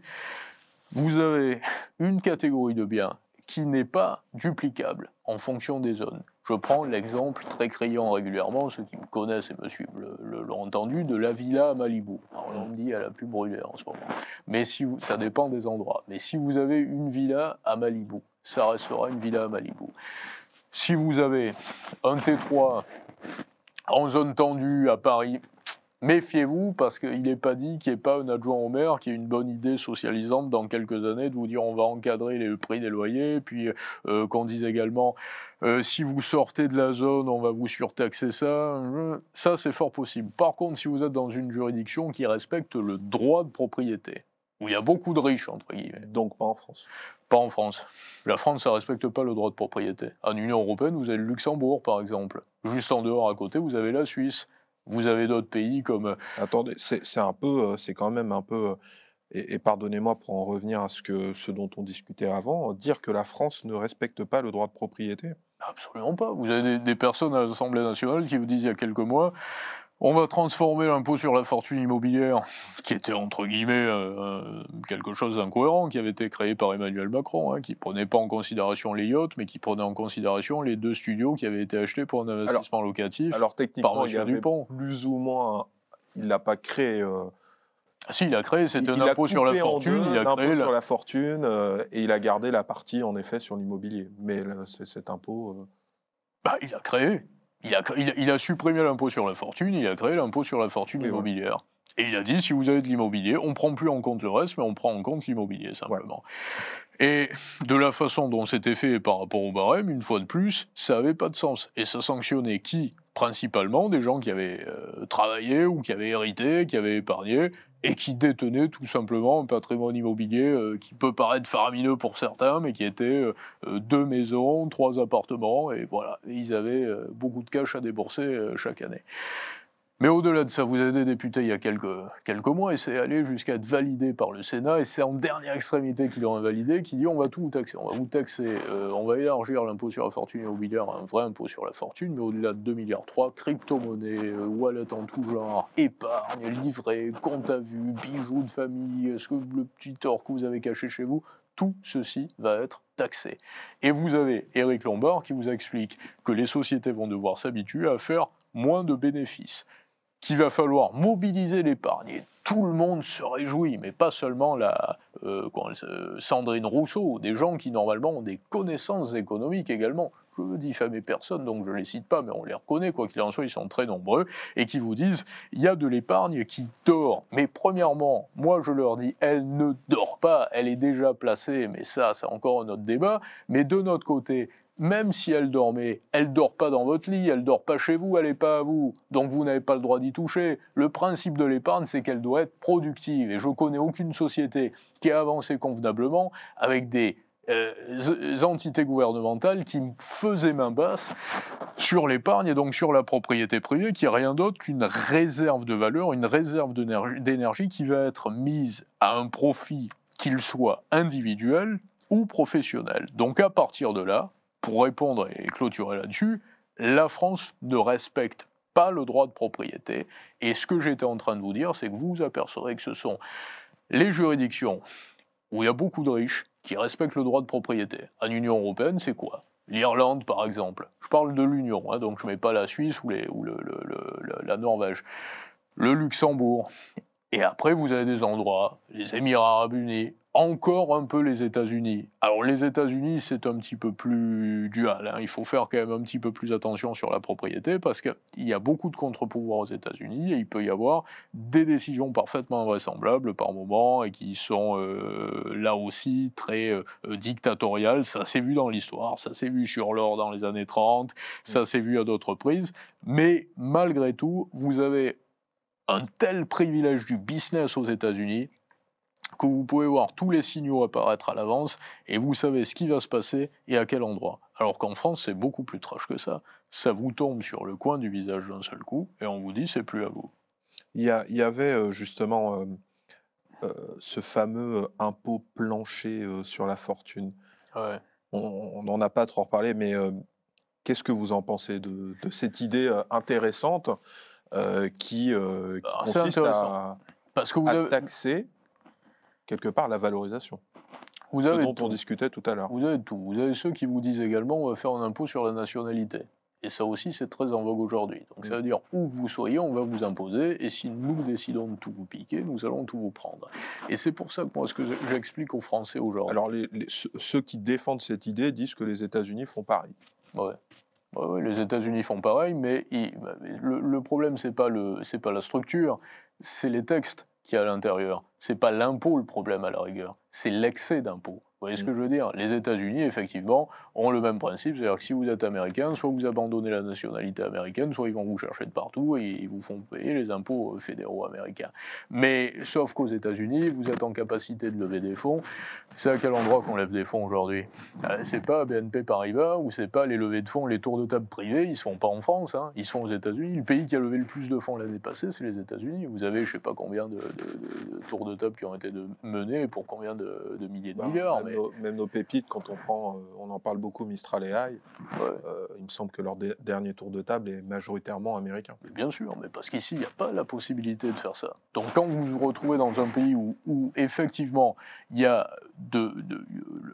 Vous avez une catégorie de biens qui n'est pas duplicable en fonction des zones. Je prends l'exemple très criant régulièrement, ceux qui me connaissent et me suivent l'ont entendu, de la villa à Malibu. Alors là, on me dit elle a pu brûler en ce moment. Mais ça dépend des endroits. Mais si vous avez une villa à Malibu, ça restera une villa à Malibu. Si vous avez un T3 en zone tendue à Paris... Méfiez-vous, parce qu'il n'est pas dit qu'il n'y ait pas un adjoint au maire qui ait une bonne idée socialisante dans quelques années de vous dire on va encadrer les prix des loyers, puis qu'on dise également si vous sortez de la zone, on va vous surtaxer ça. Ça, c'est fort possible. Par contre, si vous êtes dans une juridiction qui respecte le droit de propriété, où il y a beaucoup de riches, entre guillemets. Donc pas en France. Pas en France. La France, ça ne respecte pas le droit de propriété. En Union européenne, vous avez le Luxembourg, par exemple. Juste en dehors, à côté, vous avez la Suisse. Vous avez d'autres pays comme... Attendez, c'est quand même un peu... Et pardonnez-moi pour en revenir à ce dont on discutait avant, dire que la France ne respecte pas le droit de propriété. Absolument pas. Vous avez des personnes à l'Assemblée nationale qui vous disent il y a quelques mois on va transformer l'impôt sur la fortune immobilière, qui était entre guillemets quelque chose d'incohérent, qui avait été créé par Emmanuel Macron, qui prenait pas en considération les yachts, mais qui prenait en considération les 2 studios qui avaient été achetés pour un investissement locatif alors, techniquement, par il y M. avait Dupont. plus ou moins... Il l'a pas créé... Si, il a créé, c'était un impôt sur la fortune. Il a créé sur la fortune et il a gardé la partie, en effet, sur l'immobilier. Mais cet impôt... il a créé. Il a supprimé l'impôt sur la fortune, il a créé l'impôt sur la fortune immobilière. Et il a dit, si vous avez de l'immobilier, on ne prend plus en compte le reste, mais on prend en compte l'immobilier, simplement. Ouais. Et de la façon dont c'était fait par rapport au barème, une fois de plus, ça n'avait pas de sens. Et ça sanctionnait qui ? Principalement des gens qui avaient travaillé ou qui avaient hérité, qui avaient épargné, et qui détenaient tout simplement un patrimoine immobilier qui peut paraître faramineux pour certains, mais qui était 2 maisons, 3 appartements, et voilà, et ils avaient beaucoup de cash à débourser chaque année. Mais au-delà de ça, vous avez des députés il y a quelques mois, et c'est allé jusqu'à être validé par le Sénat, et c'est en dernière extrémité qu'ils l'ont invalidé, qui dit on va tout vous taxer, on va vous taxer, on va élargir l'impôt sur la fortune immobilière à un vrai impôt sur la fortune, mais au-delà de 2,3 milliards, crypto-monnaie, wallet en tout genre, épargne, livret, compte à vue, bijoux de famille, est-ce que le petit or que vous avez caché chez vous, tout ceci va être taxé. Et vous avez Éric Lombard qui vous explique que les sociétés vont devoir s'habituer à faire moins de bénéfices, qu'il va falloir mobiliser l'épargne. Et tout le monde se réjouit, mais pas seulement Sandrine Rousseau, des gens qui normalement ont des connaissances économiques également. Je veux diffamer personne, donc je ne les cite pas, mais on les reconnaît, quoi qu'il en soit, ils sont très nombreux, et qui vous disent, il y a de l'épargne qui dort. Mais premièrement, moi je leur dis, elle ne dort pas, elle est déjà placée, mais ça c'est encore un autre débat, mais de notre côté, même si elle dormait, elle dort pas dans votre lit, elle dort pas chez vous, elle n'est pas à vous, donc vous n'avez pas le droit d'y toucher. Le principe de l'épargne, c'est qu'elle doit être productive, et je connais aucune société qui a avancé convenablement avec des entités gouvernementales qui faisaient main basse sur l'épargne et donc sur la propriété privée, qui n'est rien d'autre qu'une réserve de valeur, une réserve d'énergie qui va être mise à un profit, qu'il soit individuel ou professionnel. Donc à partir de là, pour répondre et clôturer là-dessus, la France ne respecte pas le droit de propriété. Et ce que j'étais en train de vous dire, c'est que vous vous apercevrez que ce sont les juridictions où il y a beaucoup de riches qui respectent le droit de propriété. En Union européenne, c'est quoi ? L'Irlande, par exemple. Je parle de l'Union, donc je ne mets pas la Suisse ou la Norvège. Le Luxembourg. Et après, vous avez des endroits, les Émirats Arabes Unis, encore un peu les États-Unis. Alors les États-Unis, c'est un petit peu plus dual. Il faut faire quand même un petit peu plus attention sur la propriété parce qu'il y a beaucoup de contre-pouvoirs aux États-Unis et il peut y avoir des décisions parfaitement invraisemblables par moment et qui sont là aussi très dictatoriales. Ça s'est vu dans l'histoire, ça s'est vu sur l'or dans les années 30, ça s'est vu à d'autres reprises. Mais malgré tout, vous avez un tel privilège du business aux États-Unis que vous pouvez voir tous les signaux apparaître à l'avance et vous savez ce qui va se passer et à quel endroit. Alors qu'en France, c'est beaucoup plus trash que ça. Ça vous tombe sur le coin du visage d'un seul coup et on vous dit c'est plus à vous. Il y avait justement ce fameux impôt plancher sur la fortune. Ouais. On n'en a pas trop reparlé, mais qu'est-ce que vous en pensez de cette idée intéressante qui consiste à taxer quelque part la valorisation. Ce dont on discutait tout à l'heure. Vous avez tout. Vous avez ceux qui vous disent également on va faire un impôt sur la nationalité. Et ça aussi, c'est très en vogue aujourd'hui. Donc ça veut dire, où que vous soyez, on va vous imposer, et si nous décidons de tout vous piquer, nous allons tout vous prendre. Et c'est pour ça que moi, ce que j'explique aux Français aujourd'hui... Alors, ceux qui défendent cette idée disent que les États-Unis font pareil. Ouais, les États-Unis font pareil, mais le problème, c'est pas la structure, c'est les textes qu'il y a à l'intérieur. C'est pas l'impôt le problème à la rigueur, c'est l'excès d'impôts. Vous voyez ce que je veux dire? Les États-Unis, effectivement, ont le même principe, c'est-à-dire que si vous êtes américain, soit vous abandonnez la nationalité américaine, soit ils vont vous chercher de partout et ils vous font payer les impôts fédéraux américains. Mais sauf qu'aux États-Unis, vous êtes en capacité de lever des fonds. C'est à quel endroit qu'on lève des fonds aujourd'hui? C'est pas BNP Paribas ou c'est pas les levées de fonds, les tours de table privés, ils se font pas en France, hein, ils se font aux États-Unis. Le pays qui a levé le plus de fonds l'année passée, c'est les États-Unis. Vous avez je sais pas combien de tours de table qui ont été menés pour combien de milliers de milliards. Même nos pépites, quand on prend, on en parle beaucoup, Mistral et AI, il me semble que leur dernier tour de table est majoritairement américain. Mais bien sûr, mais parce qu'ici, il n'y a pas la possibilité de faire ça. Donc quand vous vous retrouvez dans un pays où effectivement, il y a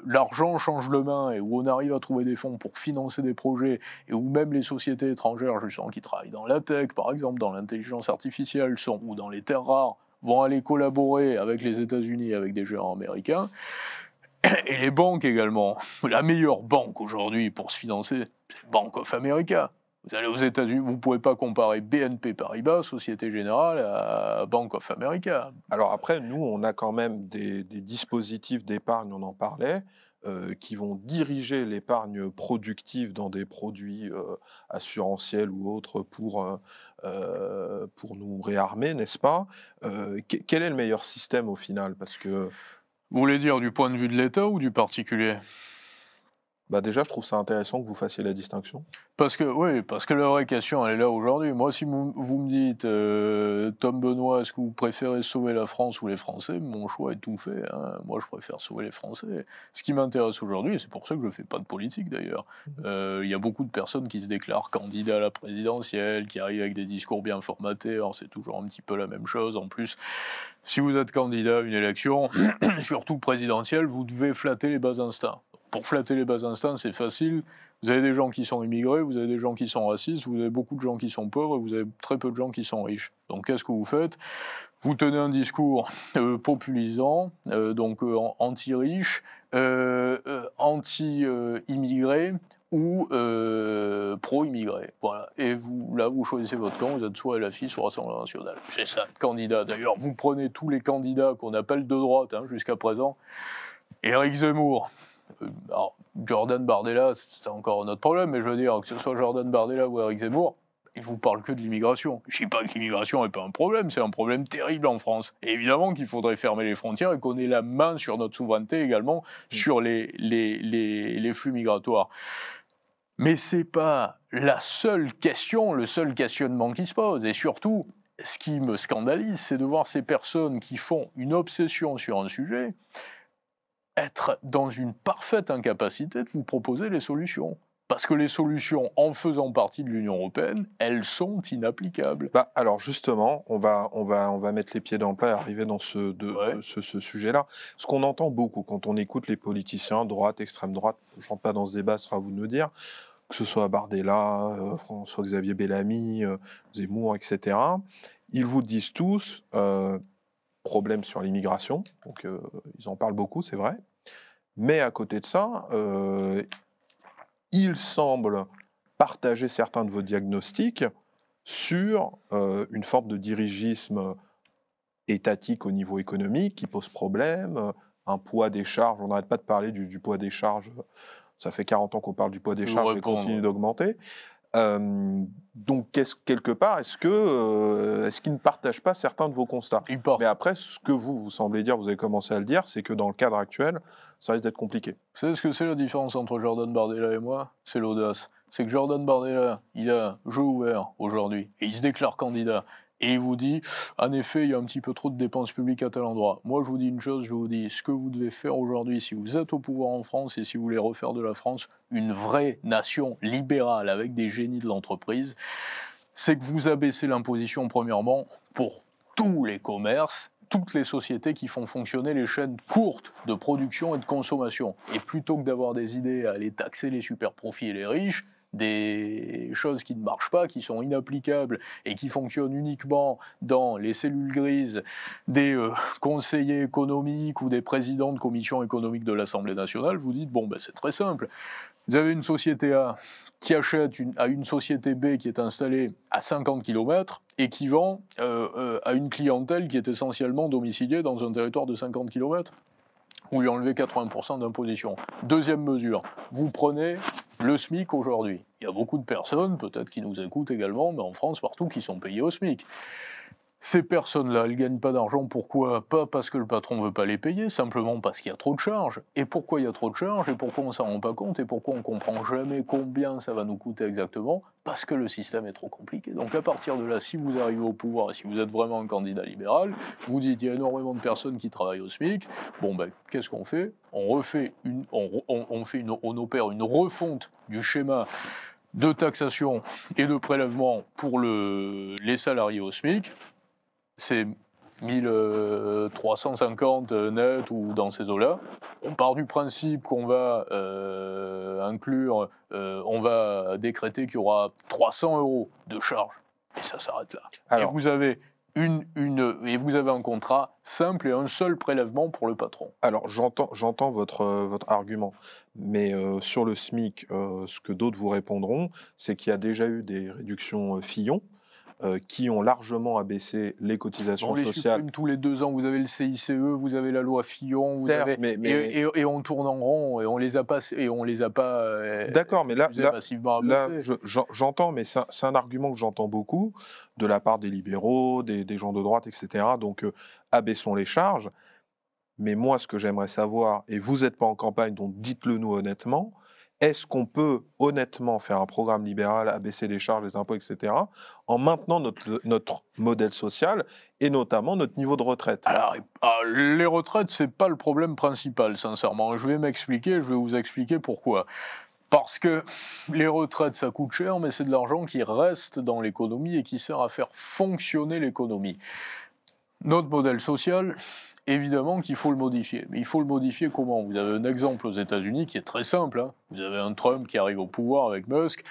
l'argent change de main et où on arrive à trouver des fonds pour financer des projets et où même les sociétés étrangères, justement, qui travaillent dans la tech, par exemple, dans l'intelligence artificielle, ou dans les terres rares, vont aller collaborer avec les États-Unis, avec des géants américains, et les banques également. La meilleure banque aujourd'hui pour se financer, c'est Bank of America. Vous allez aux États-Unis, vous ne pouvez pas comparer BNP Paribas, Société Générale, à Bank of America. Alors après, nous, on a quand même des dispositifs d'épargne, on en parlait, qui vont diriger l'épargne productive dans des produits assurantiels ou autres pour nous réarmer, n'est-ce pas? Quel est le meilleur système au final? Parce que vous voulez dire du point de vue de l'État ou du particulier? Déjà, je trouve ça intéressant que vous fassiez la distinction. Parce que la vraie question, elle est là aujourd'hui. Moi, si vous me dites, Tom Benoît, est-ce que vous préférez sauver la France ou les Français? Mon choix est tout fait. Hein. Moi, je préfère sauver les Français. Ce qui m'intéresse aujourd'hui, et c'est pour ça que je ne fais pas de politique d'ailleurs, il y a beaucoup de personnes qui se déclarent candidats à la présidentielle, qui arrivent avec des discours bien formatés. Alors, c'est toujours un petit peu la même chose. En plus, si vous êtes candidat à une élection, surtout présidentielle, vous devez flatter les bas instincts. Pour flatter les bas instincts, c'est facile. Vous avez des gens qui sont immigrés, vous avez des gens qui sont racistes, vous avez beaucoup de gens qui sont pauvres et vous avez très peu de gens qui sont riches. Donc qu'est-ce que vous faites? Vous tenez un discours populisant, donc anti-riche, anti-immigré ou pro-immigré. Voilà. Et vous choisissez votre camp, vous êtes soit LFI, soit Rassemblement National. C'est ça, candidat. D'ailleurs, vous prenez tous les candidats qu'on appelle de droite jusqu'à présent. Éric Zemmour. Alors, Jordan Bardella, c'est encore un autre problème, mais je veux dire, que ce soit Jordan Bardella ou Éric Zemmour, ils ne vous parlent que de l'immigration. Je ne dis pas que l'immigration n'est pas un problème, c'est un problème terrible en France. Et évidemment qu'il faudrait fermer les frontières et qu'on ait la main sur notre souveraineté également, sur les flux migratoires. Mais ce n'est pas la seule question, le seul questionnement qui se pose. Et surtout, ce qui me scandalise, c'est de voir ces personnes qui font une obsession sur un sujet être dans une parfaite incapacité de vous proposer les solutions. Parce que les solutions, en faisant partie de l'Union européenne, elles sont inapplicables. Alors justement, on va mettre les pieds dans le plat et arriver dans ce sujet-là. Ce qu'on entend beaucoup quand on écoute les politiciens, droite, extrême droite, je ne rentre pas dans ce débat, ce sera à vous de nous dire, que ce soit Bardella, François-Xavier Bellamy, Zemmour, etc., ils vous disent tous... problème sur l'immigration, donc ils en parlent beaucoup, c'est vrai. Mais à côté de ça, il semble partager certains de vos diagnostics sur une forme de dirigisme étatique au niveau économique qui pose problème, un poids des charges, on n'arrête pas de parler du poids des charges, ça fait 40 ans qu'on parle du poids des charges et continue d'augmenter. Donc, quelque part, est-ce qu'ils ne partagent pas certains de vos constats? Mais après, ce que vous semblez dire, vous avez commencé à le dire, c'est que dans le cadre actuel, ça risque d'être compliqué. Vous savez ce que c'est la différence entre Jordan Bardella et moi? C'est l'audace. C'est que Jordan Bardella, il a jeu ouvert aujourd'hui, et il se déclare candidat. Et il vous dit, en effet, il y a un petit peu trop de dépenses publiques à tel endroit. Moi, je vous dis une chose, je vous dis, ce que vous devez faire aujourd'hui, si vous êtes au pouvoir en France et si vous voulez refaire de la France une vraie nation libérale avec des génies de l'entreprise, c'est que vous abaissez l'imposition, premièrement, pour tous les commerces, toutes les sociétés qui font fonctionner les chaînes courtes de production et de consommation. Et plutôt que d'avoir des idées à aller taxer les super profits et les riches, des choses qui ne marchent pas, qui sont inapplicables et qui fonctionnent uniquement dans les cellules grises des conseillers économiques ou des présidents de commissions économiques de l'Assemblée nationale, vous dites, c'est très simple. Vous avez une société A qui achète à une société B qui est installée à 50 km et qui vend à une clientèle qui est essentiellement domiciliée dans un territoire de 50 km. vous lui enlevez 80% d'imposition. Deuxième mesure, vous prenez le SMIC aujourd'hui. Il y a beaucoup de personnes, peut-être qui nous écoutent également, mais en France, partout, qui sont payées au SMIC. Ces personnes-là, elles ne gagnent pas d'argent. Pourquoi ? Pas parce que le patron ne veut pas les payer, simplement parce qu'il y a trop de charges. Et pourquoi il y a trop de charges ? Et pourquoi on ne s'en rend pas compte ? Et pourquoi on ne comprend jamais combien ça va nous coûter exactement ? Parce que le système est trop compliqué. Donc à partir de là, si vous arrivez au pouvoir et si vous êtes vraiment un candidat libéral, vous dites il y a énormément de personnes qui travaillent au SMIC. Bon ben, qu'est-ce qu'on fait ? On opère une refonte du schéma de taxation et de prélèvement pour les salariés au SMIC. C'est 1350 net ou dans ces eaux-là. On part du principe qu'on va on va décréter qu'il y aura 300 € de charge. Et ça s'arrête là. Alors, et vous avez un contrat simple et un seul prélèvement pour le patron. Alors, j'entends votre argument. Mais sur le SMIC, ce que d'autres vous répondront, c'est qu'il y a déjà eu des réductions Fillon, qui ont largement abaissé les cotisations sociales. On les supprime tous les 2 ans, vous avez le CICE, vous avez la loi Fillon, et on tourne en rond, et on les a pas D'accord, mais là j'entends, mais c'est un argument que j'entends beaucoup de la part des libéraux, des gens de droite, etc. Donc, abaissons les charges. Mais moi, ce que j'aimerais savoir, et vous n'êtes pas en campagne, donc dites-le nous honnêtement, est-ce qu'on peut honnêtement faire un programme libéral, abaisser les charges, les impôts, etc., en maintenant notre modèle social et notamment notre niveau de retraite ? Alors, les retraites, ce n'est pas le problème principal, sincèrement. Je vais vous expliquer pourquoi. Parce que les retraites, ça coûte cher, mais c'est de l'argent qui reste dans l'économie et qui sert à faire fonctionner l'économie. Notre modèle social, évidemment qu'il faut le modifier. Mais il faut le modifier comment ? Vous avez un exemple aux États-Unis qui est très simple. Hein. Vous avez un Trump qui arrive au pouvoir avec Musk,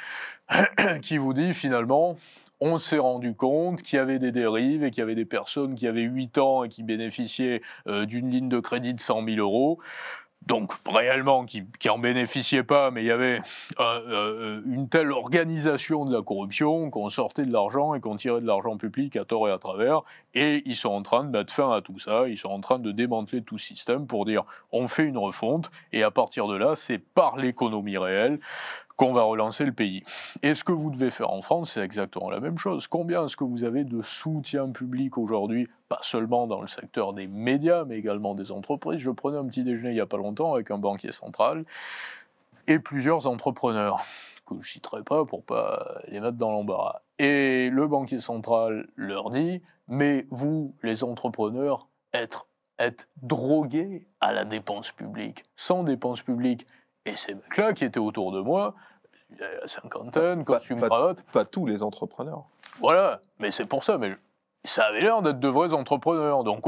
qui vous dit finalement, on s'est rendu compte qu'il y avait des dérives et qu'il y avait des personnes qui avaient 8 ans et qui bénéficiaient d'une ligne de crédit de 100 000 €. Donc réellement qui n'en bénéficiaient pas, mais il y avait une telle organisation de la corruption qu'on sortait de l'argent et qu'on tirait de l'argent public à tort et à travers, et ils sont en train de mettre fin à tout ça, ils sont en train de démanteler tout ce système pour dire on fait une refonte, et à partir de là, c'est par l'économie réelle qu'on va relancer le pays. Et ce que vous devez faire en France, c'est exactement la même chose. Combien est-ce que vous avez de soutien public aujourd'hui, pas seulement dans le secteur des médias, mais également des entreprises ? Je prenais un petit déjeuner il n'y a pas longtemps avec un banquier central et plusieurs entrepreneurs, que je ne citerai pas pour ne pas les mettre dans l'embarras. Et le banquier central leur dit « Mais vous, les entrepreneurs, êtes drogués à la dépense publique. Sans dépense publique, et ces mecs-là qui étaient autour de moi, la cinquantaine, costume cravate. Pas tous les entrepreneurs. Voilà, mais c'est pour ça. Mais ça avait l'air d'être de vrais entrepreneurs. Donc,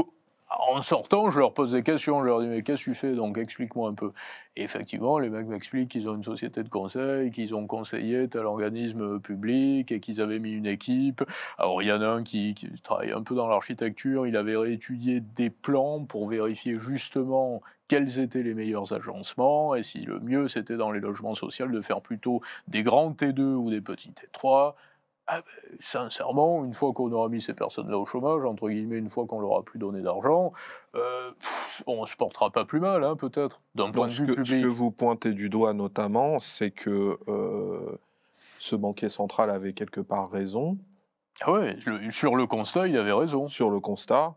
en sortant, je leur pose des questions. Je leur dis, mais qu'est-ce que tu fais ? Donc, explique-moi un peu. Et effectivement, les mecs m'expliquent qu'ils ont une société de conseil, qu'ils ont conseillé tel organisme public et qu'ils avaient mis une équipe. Alors, il y en a un qui travaille un peu dans l'architecture. Il avait réétudié des plans pour vérifier justement quels étaient les meilleurs agencements, et si le mieux c'était dans les logements sociaux de faire plutôt des grands T2 ou des petits T3. Sincèrement, une fois qu'on aura mis ces personnes-là au chômage, entre guillemets, une fois qu'on leur a plus donné d'argent, on ne se portera pas plus mal, hein, peut-être, d'un point de vue public. Ce que vous pointez du doigt notamment, c'est que ce banquier central avait quelque part raison. Ah ouais, sur le constat, il avait raison. Sur le constat.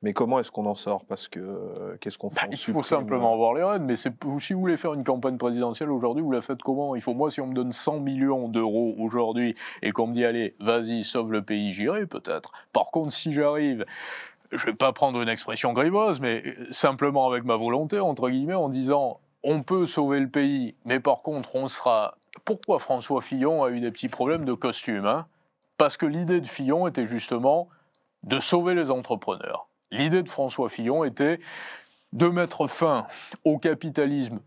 Mais comment est-ce qu'on en sort ? Parce que qu'est-ce qu'on fait ? Il faut simplement avoir les rênes. Mais si vous voulez faire une campagne présidentielle aujourd'hui, vous la faites comment ? Moi, si on me donne 100 millions d'euros aujourd'hui et qu'on me dit, allez, vas-y, sauve le pays, j'irai peut-être. Par contre, si j'arrive, je ne vais pas prendre une expression grivoise, mais simplement avec ma volonté, entre guillemets, en disant, on peut sauver le pays, mais par contre, on sera... Pourquoi François Fillon a eu des petits problèmes de costume, hein ? Parce que l'idée de Fillon était justement de sauver les entrepreneurs. L'idée de François Fillon était de mettre fin au capitalisme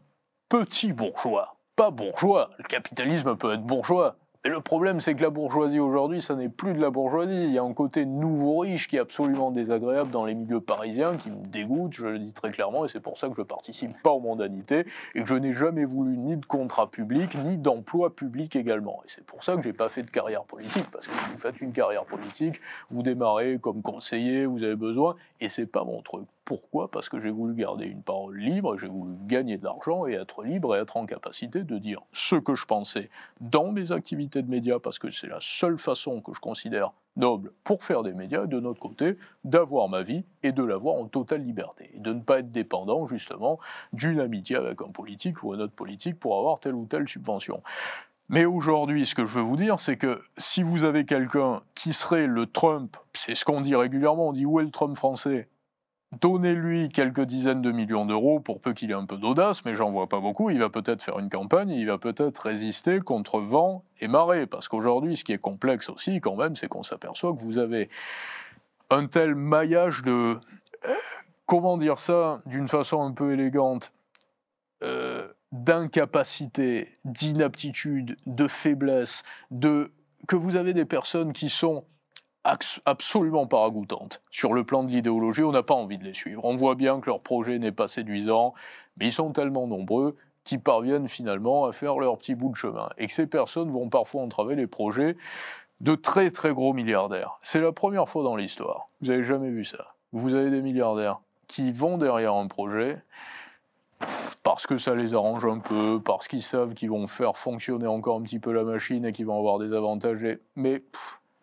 petit bourgeois, pas bourgeois. Le capitalisme peut être bourgeois, Et le problème, c'est que la bourgeoisie aujourd'hui, ça n'est plus de la bourgeoisie. Il y a un côté nouveau riche qui est absolument désagréable dans les milieux parisiens, qui me dégoûte, je le dis très clairement, et c'est pour ça que je ne participe pas aux mondanités, et que je n'ai jamais voulu ni de contrat public, ni d'emploi public également. Et c'est pour ça que je n'ai pas fait de carrière politique, parce que si vous faites une carrière politique, vous démarrez comme conseiller, vous avez besoin, et c'est pas mon truc. Pourquoi ? Parce que j'ai voulu garder une parole libre, j'ai voulu gagner de l'argent et être libre et être en capacité de dire ce que je pensais dans mes activités de médias, parce que c'est la seule façon que je considère noble pour faire des médias, et de notre côté, d'avoir ma vie et de l'avoir en totale liberté, et de ne pas être dépendant justement d'une amitié avec un politique ou un autre politique pour avoir telle ou telle subvention. Mais aujourd'hui, ce que je veux vous dire, c'est que si vous avez quelqu'un qui serait le Trump, c'est ce qu'on dit régulièrement, on dit où est le Trump français ? Donnez-lui quelques dizaines de millions d'euros pour peu qu'il ait un peu d'audace, mais j'en vois pas beaucoup, il va peut-être faire une campagne, il va peut-être résister contre vent et marée, parce qu'aujourd'hui, ce qui est complexe aussi, quand même, c'est qu'on s'aperçoit que vous avez un tel maillage de... comment dire ça d'une façon un peu élégante, d'incapacité, d'inaptitude, de faiblesse, que vous avez des personnes qui sont absolument pas ragoûtantes. Sur le plan de l'idéologie, on n'a pas envie de les suivre. On voit bien que leur projet n'est pas séduisant, mais ils sont tellement nombreux qu'ils parviennent finalement à faire leur petit bout de chemin. Et que ces personnes vont parfois entraver les projets de très très gros milliardaires. C'est la première fois dans l'histoire. Vous n'avez jamais vu ça. Vous avez des milliardaires qui vont derrière un projet parce que ça les arrange un peu, parce qu'ils savent qu'ils vont faire fonctionner encore un petit peu la machine et qu'ils vont avoir des avantages. Mais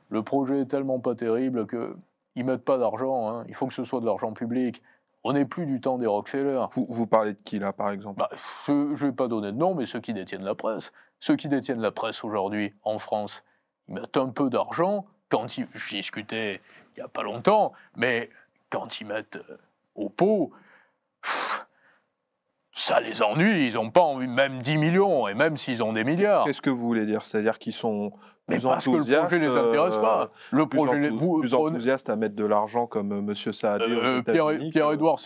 le projet est tellement pas terrible qu'ils ne mettent pas d'argent. Hein. Il faut que ce soit de l'argent public. On n'est plus du temps des Rockefeller. Vous parlez de qui là, par exemple ? Je ne vais pas donner de nom, mais ceux qui détiennent la presse. Ceux qui détiennent la presse aujourd'hui en France, ils mettent un peu d'argent. J'y discutais il n'y a pas longtemps, mais quand ils mettent au pot... ça les ennuie, ils n'ont pas envie, même 10 millions, et même s'ils ont des milliards. Qu'est-ce que vous voulez dire ? C'est-à-dire qu'ils sont plus parce que le projet ne les intéresse pas. Le projet, plus enthousiastes à mettre de l'argent comme M. Saadé aux États-Unis. Pierre-Édouard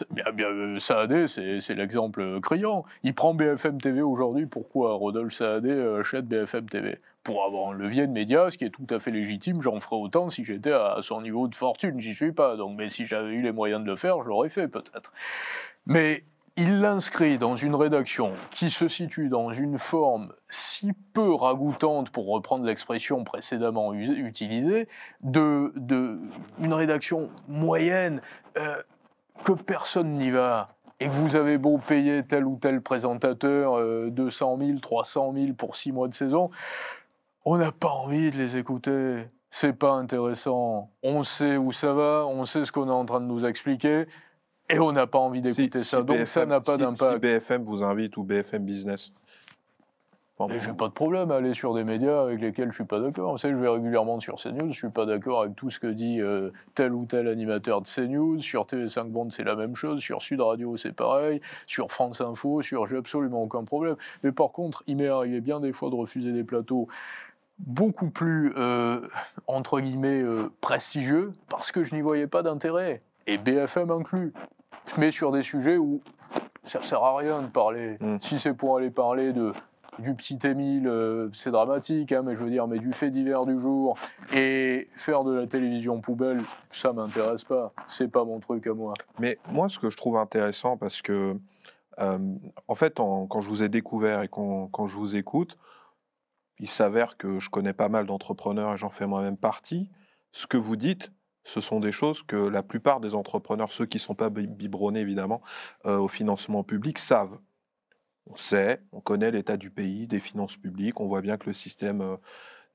Saadé, c'est l'exemple criant. Il prend BFM TV aujourd'hui. Pourquoi Rodolphe Saadé achète BFM TV ? Pour avoir un levier de médias, ce qui est tout à fait légitime. J'en ferais autant si j'étais à son niveau de fortune. J'y suis pas. Donc, mais si j'avais eu les moyens de le faire, je l'aurais fait peut-être. Mais il l'inscrit dans une rédaction qui se situe dans une forme si peu ragoûtante, pour reprendre l'expression précédemment utilisée, une rédaction moyenne, que personne n'y va, et que vous avez beau payer tel ou tel présentateur 200 000, 300 000 pour 6 mois de saison, on n'a pas envie de les écouter. C'est pas intéressant. On sait où ça va, on sait ce qu'on est en train de nous expliquer, et on n'a pas envie d'écouter ça. Donc BFM, ça n'a pas d'impact. Si BFM vous invite ou BFM Business. Et j'ai pas de problème à aller sur des médias avec lesquels je suis pas d'accord. Vous savez, je vais régulièrement sur CNews, je suis pas d'accord avec tout ce que dit tel ou tel animateur de CNews. Sur TV5 Monde, c'est la même chose. Sur Sud Radio, c'est pareil. Sur France Info, j'ai absolument aucun problème. Mais par contre, il m'est arrivé bien des fois de refuser des plateaux beaucoup plus, entre guillemets, prestigieux, parce que je n'y voyais pas d'intérêt. Et BFM inclus. Mais sur des sujets où ça ne sert à rien de parler. Si c'est pour aller parler du petit Émile, c'est dramatique, hein, mais je veux dire, mais du fait divers du jour, et faire de la télévision poubelle, ça ne m'intéresse pas. C'est pas mon truc à moi. Mais moi, ce que je trouve intéressant, parce que, en fait, quand je vous ai découvert et quand je vous écoute, il s'avère que je connais pas mal d'entrepreneurs et j'en fais moi-même partie. Ce que vous dites, ce sont des choses que la plupart des entrepreneurs, ceux qui ne sont pas biberonnés évidemment au financement public, savent. On sait, on connaît l'état du pays, des finances publiques, on voit bien que le système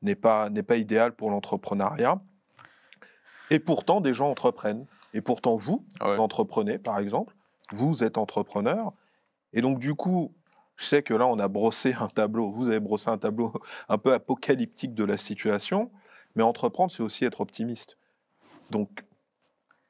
n'est pas vous l'entrepreneuriat. Et pourtant, des gens entreprennent. Et pourtant, vous entreprenez, par exemple. Vous êtes entrepreneur. Et donc, du coup, je sais que là, on a brossé un tableau. Vous avez brossé un tableau un peu apocalyptique de la situation. Mais entreprendre, c'est aussi être optimiste. Donc,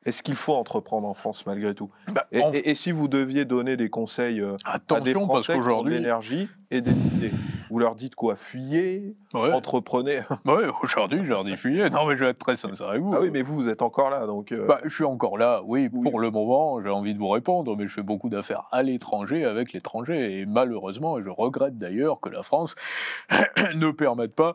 est-ce qu'il faut entreprendre en France malgré tout ? Et si vous deviez donner des conseils à des Français qui ont de l'énergie et des idées, Vous leur dites quoi? Fuyez, entreprenez. Oui, aujourd'hui, je leur dis fuyez. Non, mais je vais être très sincère avec vous. Ah oui, mais vous êtes encore là, donc... Je suis encore là, oui, pour le moment, j'ai envie de vous répondre, mais je fais beaucoup d'affaires à l'étranger, avec l'étranger, et malheureusement, et je regrette d'ailleurs que la France ne permette pas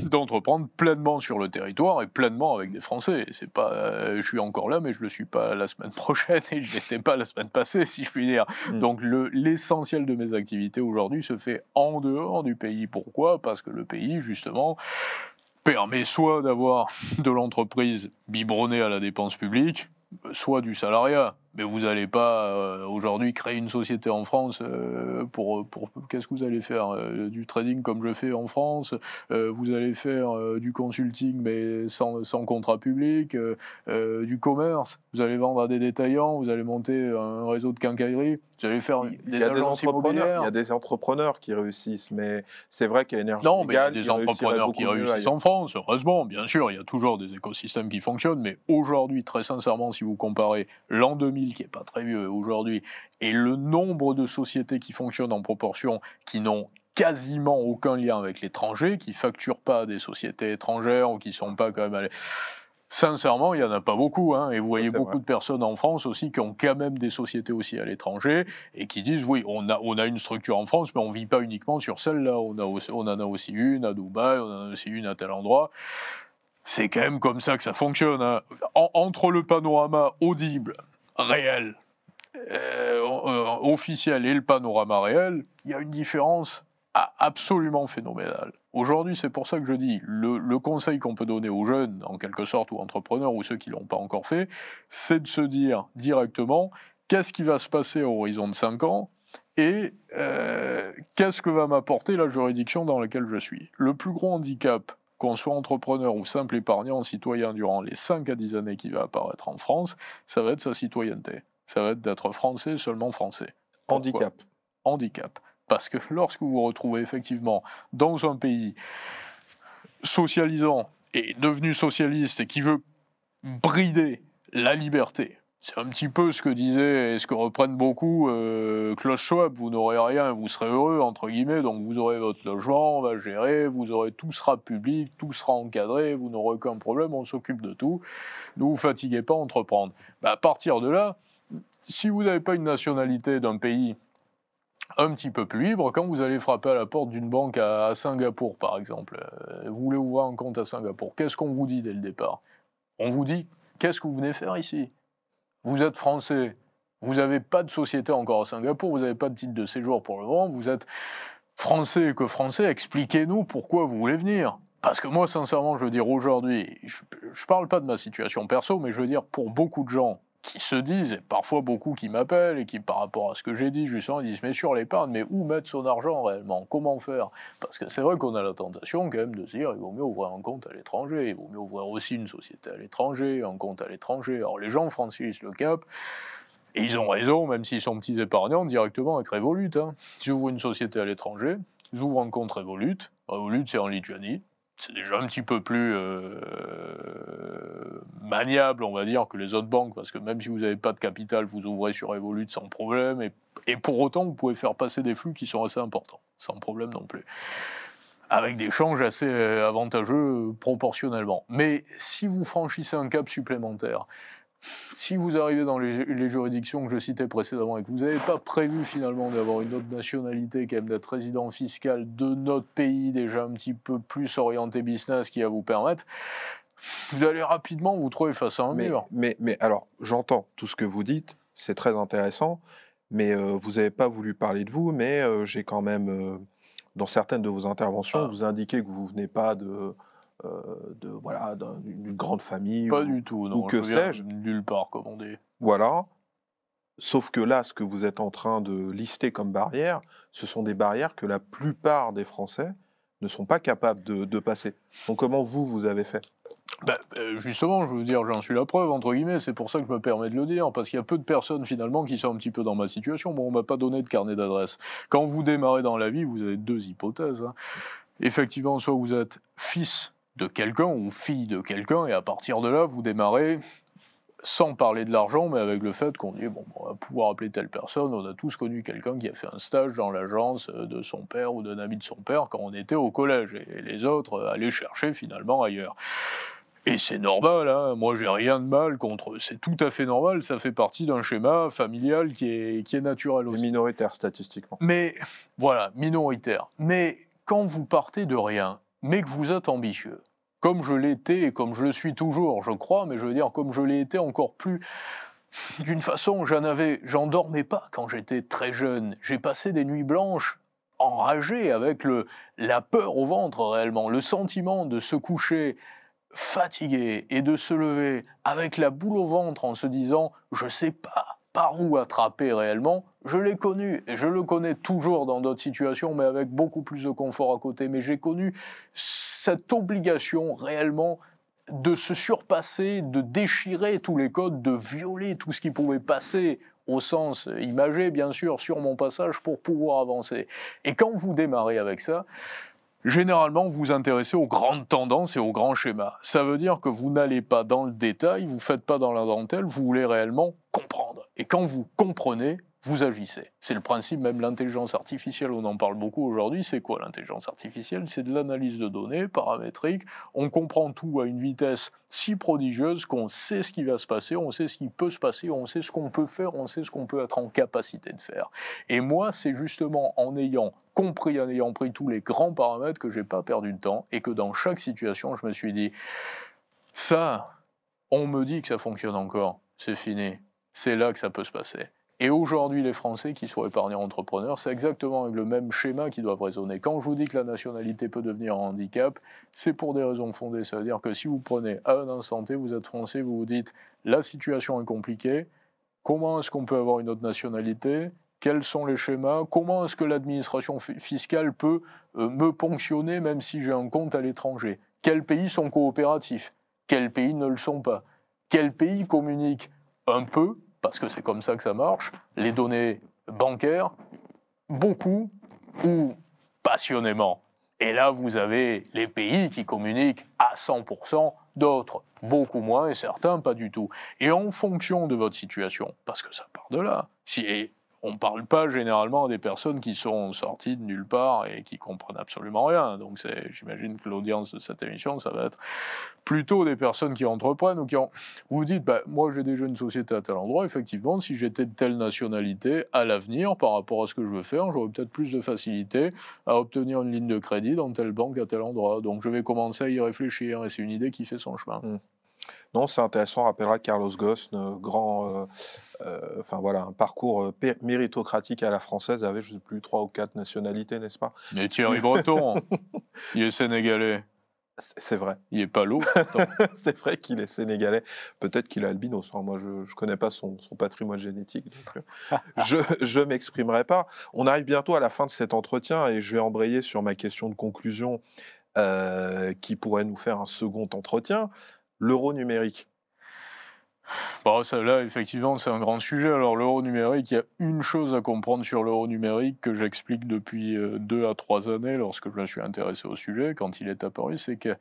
d'entreprendre pleinement sur le territoire, et pleinement avec des Français. C'est pas, je suis encore là, mais je le suis pas la semaine prochaine, et je l'étais pas la semaine passée, si je puis dire. Donc l'essentiel de mes activités aujourd'hui se fait en dehors du pays. Pourquoi? Parce que le pays, justement, permet soit d'avoir de l'entreprise biberonnée à la dépense publique, soit du salariat. Mais vous n'allez pas aujourd'hui créer une société en France pour qu'est-ce que vous allez faire? Du trading comme je fais en France, vous allez faire du consulting mais sans contrat public, du commerce, vous allez vendre à des détaillants, vous allez monter un réseau de quincaillerie, vous allez faire des agences immobilières. Il y a des entrepreneurs qui réussissent, mais c'est vrai qu'à Énergie Non, mais il y a Légale, des entrepreneurs qui réussissent en France, heureusement, bien sûr, il y a toujours des écosystèmes qui fonctionnent, mais aujourd'hui, très sincèrement, si vous comparez l'an 2000, qui n'est pas très vieux aujourd'hui, et le nombre de sociétés qui fonctionnent en proportion, qui n'ont quasiment aucun lien avec l'étranger, qui ne facturent pas des sociétés étrangères, ou qui ne sont pas quand même allés... Sincèrement, il n'y en a pas beaucoup, hein, et vous voyez beaucoup de personnes en France aussi qui ont quand même des sociétés aussi à l'étranger, et qui disent, oui, on a une structure en France, mais on ne vit pas uniquement sur celle-là, on en a aussi une à Dubaï, on en a aussi une à tel endroit. C'est quand même comme ça que ça fonctionne. Hein. Entre le panorama audible, réel, officiel et le panorama réel, il y a une différence absolument phénoménale. Aujourd'hui, c'est pour ça que je dis, le conseil qu'on peut donner aux jeunes, en quelque sorte, ou entrepreneurs, ou ceux qui ne l'ont pas encore fait, c'est de se dire directement, qu'est-ce qui va se passer à horizon de 5 ans, et qu'est-ce que va m'apporter la juridiction dans laquelle je suis. Le plus gros handicap, qu'on soit entrepreneur ou simple épargnant, citoyen durant les 5 à 10 années qui va apparaître en France, ça va être sa citoyenneté. Ça va être d'être français, seulement français. Pourquoi? Handicap. Parce que lorsque vous vous retrouvez effectivement dans un pays socialisant et devenu socialiste et qui veut brider la liberté, c'est un petit peu ce que disait et ce que reprennent beaucoup Klaus Schwab, vous n'aurez rien, vous serez heureux, entre guillemets, donc vous aurez votre logement, on va gérer, tout sera public, tout sera encadré, vous n'aurez aucun problème, on s'occupe de tout, ne vous fatiguez pas à entreprendre. À partir de là, si vous n'avez pas une nationalité d'un pays un petit peu plus libre, quand vous allez frapper à la porte d'une banque à Singapour, par exemple, vous voulez ouvrir un compte à Singapour, qu'est-ce qu'on vous dit dès le départ? On vous dit, qu'est-ce que vous venez faire ici? Vous êtes français, vous n'avez pas de société encore à Singapour, vous n'avez pas de titre de séjour pour le moment, vous êtes français que français, expliquez-nous pourquoi vous voulez venir. Parce que moi, sincèrement, je veux dire, aujourd'hui, je ne parle pas de ma situation perso, mais je veux dire, pour beaucoup de gens qui se disent, et parfois beaucoup qui m'appellent, et qui, par rapport à ce que j'ai dit, justement, ils disent, mais sur l'épargne, mais où mettre son argent réellement? Comment faire? Parce que c'est vrai qu'on a la tentation, quand même, de se dire, il vaut mieux ouvrir un compte à l'étranger, il vaut mieux ouvrir aussi une société à l'étranger, un compte à l'étranger. Alors les gens franchissent le cap, et ils ont raison, même s'ils sont petits épargnants, directement avec Revolut. Hein. Ils ouvrent une société à l'étranger, ils ouvrent un compte Revolut. Revolut, c'est en Lituanie. C'est déjà un petit peu plus maniable, on va dire, que les autres banques, parce que même si vous n'avez pas de capital, vous ouvrez sur Revolut sans problème, et pour autant, vous pouvez faire passer des flux qui sont assez importants, sans problème non plus, avec des changes assez avantageux proportionnellement. Mais si vous franchissez un cap supplémentaire, si vous arrivez dans les juridictions que je citais précédemment et que vous n'avez pas prévu finalement d'avoir une autre nationalité, quand même d'être résident fiscal de notre pays déjà un petit peu plus orienté business qui va vous permettre, vous allez rapidement vous trouver face à un mur. Mais alors, j'entends tout ce que vous dites, c'est très intéressant, mais vous n'avez pas voulu parler de vous, mais j'ai quand même, dans certaines de vos interventions, vous indiquez que vous ne venez pas d'une grande famille. Pas du tout, non. Ou que sais-je. Nulle part, comme on dit. Voilà. Sauf que là, ce que vous êtes en train de lister comme barrières, ce sont des barrières que la plupart des Français ne sont pas capables de passer. Donc comment vous avez fait? Justement, je veux dire, j'en suis la preuve, entre guillemets, c'est pour ça que je me permets de le dire, parce qu'il y a peu de personnes, finalement, qui sont un petit peu dans ma situation. Bon, on m'a pas donné de carnet d'adresse. Quand vous démarrez dans la vie, vous avez deux hypothèses. Hein. Effectivement, soit vous êtes fils de quelqu'un ou fille de quelqu'un, et à partir de là, vous démarrez sans parler de l'argent, mais avec le fait qu'on dit, bon, on va pouvoir appeler telle personne, on a tous connu quelqu'un qui a fait un stage dans l'agence de son père ou d'un ami de son père quand on était au collège, et les autres allaient chercher finalement ailleurs. Et c'est normal, hein, moi j'ai rien de mal contre, c'est tout à fait normal, ça fait partie d'un schéma familial qui est naturel aussi. C'est minoritaire statistiquement. Mais, voilà, minoritaire. Mais quand vous partez de rien, mais que vous êtes ambitieux, comme je l'étais et comme je le suis toujours, je crois, mais je veux dire comme je l'ai été encore plus, d'une façon, j'en dormais pas quand j'étais très jeune. J'ai passé des nuits blanches enragé avec la peur au ventre réellement, le sentiment de se coucher fatigué et de se lever avec la boule au ventre en se disant « je sais pas par où attraper réellement », je l'ai connu et je le connais toujours dans d'autres situations mais avec beaucoup plus de confort à côté. Mais j'ai connu cette obligation réellement de se surpasser, de déchirer tous les codes, de violer tout ce qui pouvait passer au sens imagé, bien sûr, sur mon passage pour pouvoir avancer. Et quand vous démarrez avec ça, généralement, vous vous intéressez aux grandes tendances et aux grands schémas. Ça veut dire que vous n'allez pas dans le détail, vous ne faites pas dans la dentelle, vous voulez réellement comprendre. Et quand vous comprenez, vous agissez. C'est le principe même de l'intelligence artificielle, on en parle beaucoup aujourd'hui. C'est quoi l'intelligence artificielle? C'est de l'analyse de données paramétrique. On comprend tout à une vitesse si prodigieuse qu'on sait ce qui va se passer, on sait ce qui peut se passer, on sait ce qu'on peut faire, on sait ce qu'on peut être en capacité de faire. Et moi, c'est justement en ayant compris, en ayant pris tous les grands paramètres que j'ai pas perdu de temps et que dans chaque situation, je me suis dit, ça, on me dit que ça fonctionne encore, c'est fini, c'est là que ça peut se passer. Et aujourd'hui, les Français qui sont épargnants entrepreneurs, c'est exactement avec le même schéma qu'ils doivent raisonner. Quand je vous dis que la nationalité peut devenir un handicap, c'est pour des raisons fondées. Ça veut dire que si vous prenez à un instant T, vous êtes Français, vous vous dites « la situation est compliquée, comment est-ce qu'on peut avoir une autre nationalité ? Quels sont les schémas ? Comment est-ce que l'administration fiscale peut me ponctionner même si j'ai un compte à l'étranger ? Quels pays sont coopératifs ? Quels pays ne le sont pas ? Quels pays communiquent un peu, parce que c'est comme ça que ça marche, les données bancaires, beaucoup ou passionnément. Et là, vous avez les pays qui communiquent à 100%, d'autres beaucoup moins, et certains pas du tout. Et en fonction de votre situation, parce que ça part de là, on ne parle pas généralement des personnes qui sont sorties de nulle part et qui comprennent absolument rien. Donc j'imagine que l'audience de cette émission, ça va être plutôt des personnes qui entreprennent ou vous dites, moi j'ai déjà une société à tel endroit, effectivement, si j'étais de telle nationalité, à l'avenir, par rapport à ce que je veux faire, j'aurais peut-être plus de facilité à obtenir une ligne de crédit dans telle banque à tel endroit. Donc je vais commencer à y réfléchir et c'est une idée qui fait son chemin. Non, c'est intéressant. On rappellera Carlos Ghosn, un parcours méritocratique à la française, avec, je ne sais plus, 3 ou 4 nationalités, n'est-ce pas? Et Thierry Breton, il est sénégalais. C'est vrai. Il n'est pas l'autre. C'est vrai qu'il est sénégalais. Peut-être qu'il est albinos. Moi, je ne connais pas son patrimoine génétique. Donc je ne m'exprimerai pas. On arrive bientôt à la fin de cet entretien et je vais embrayer sur ma question de conclusion qui pourrait nous faire un second entretien. L'euro numérique. Là, effectivement, c'est un grand sujet. Alors, l'euro numérique, il y a une chose à comprendre sur l'euro numérique que j'explique depuis 2 à 3 années lorsque je me suis intéressé au sujet, quand il est apparu, c'est que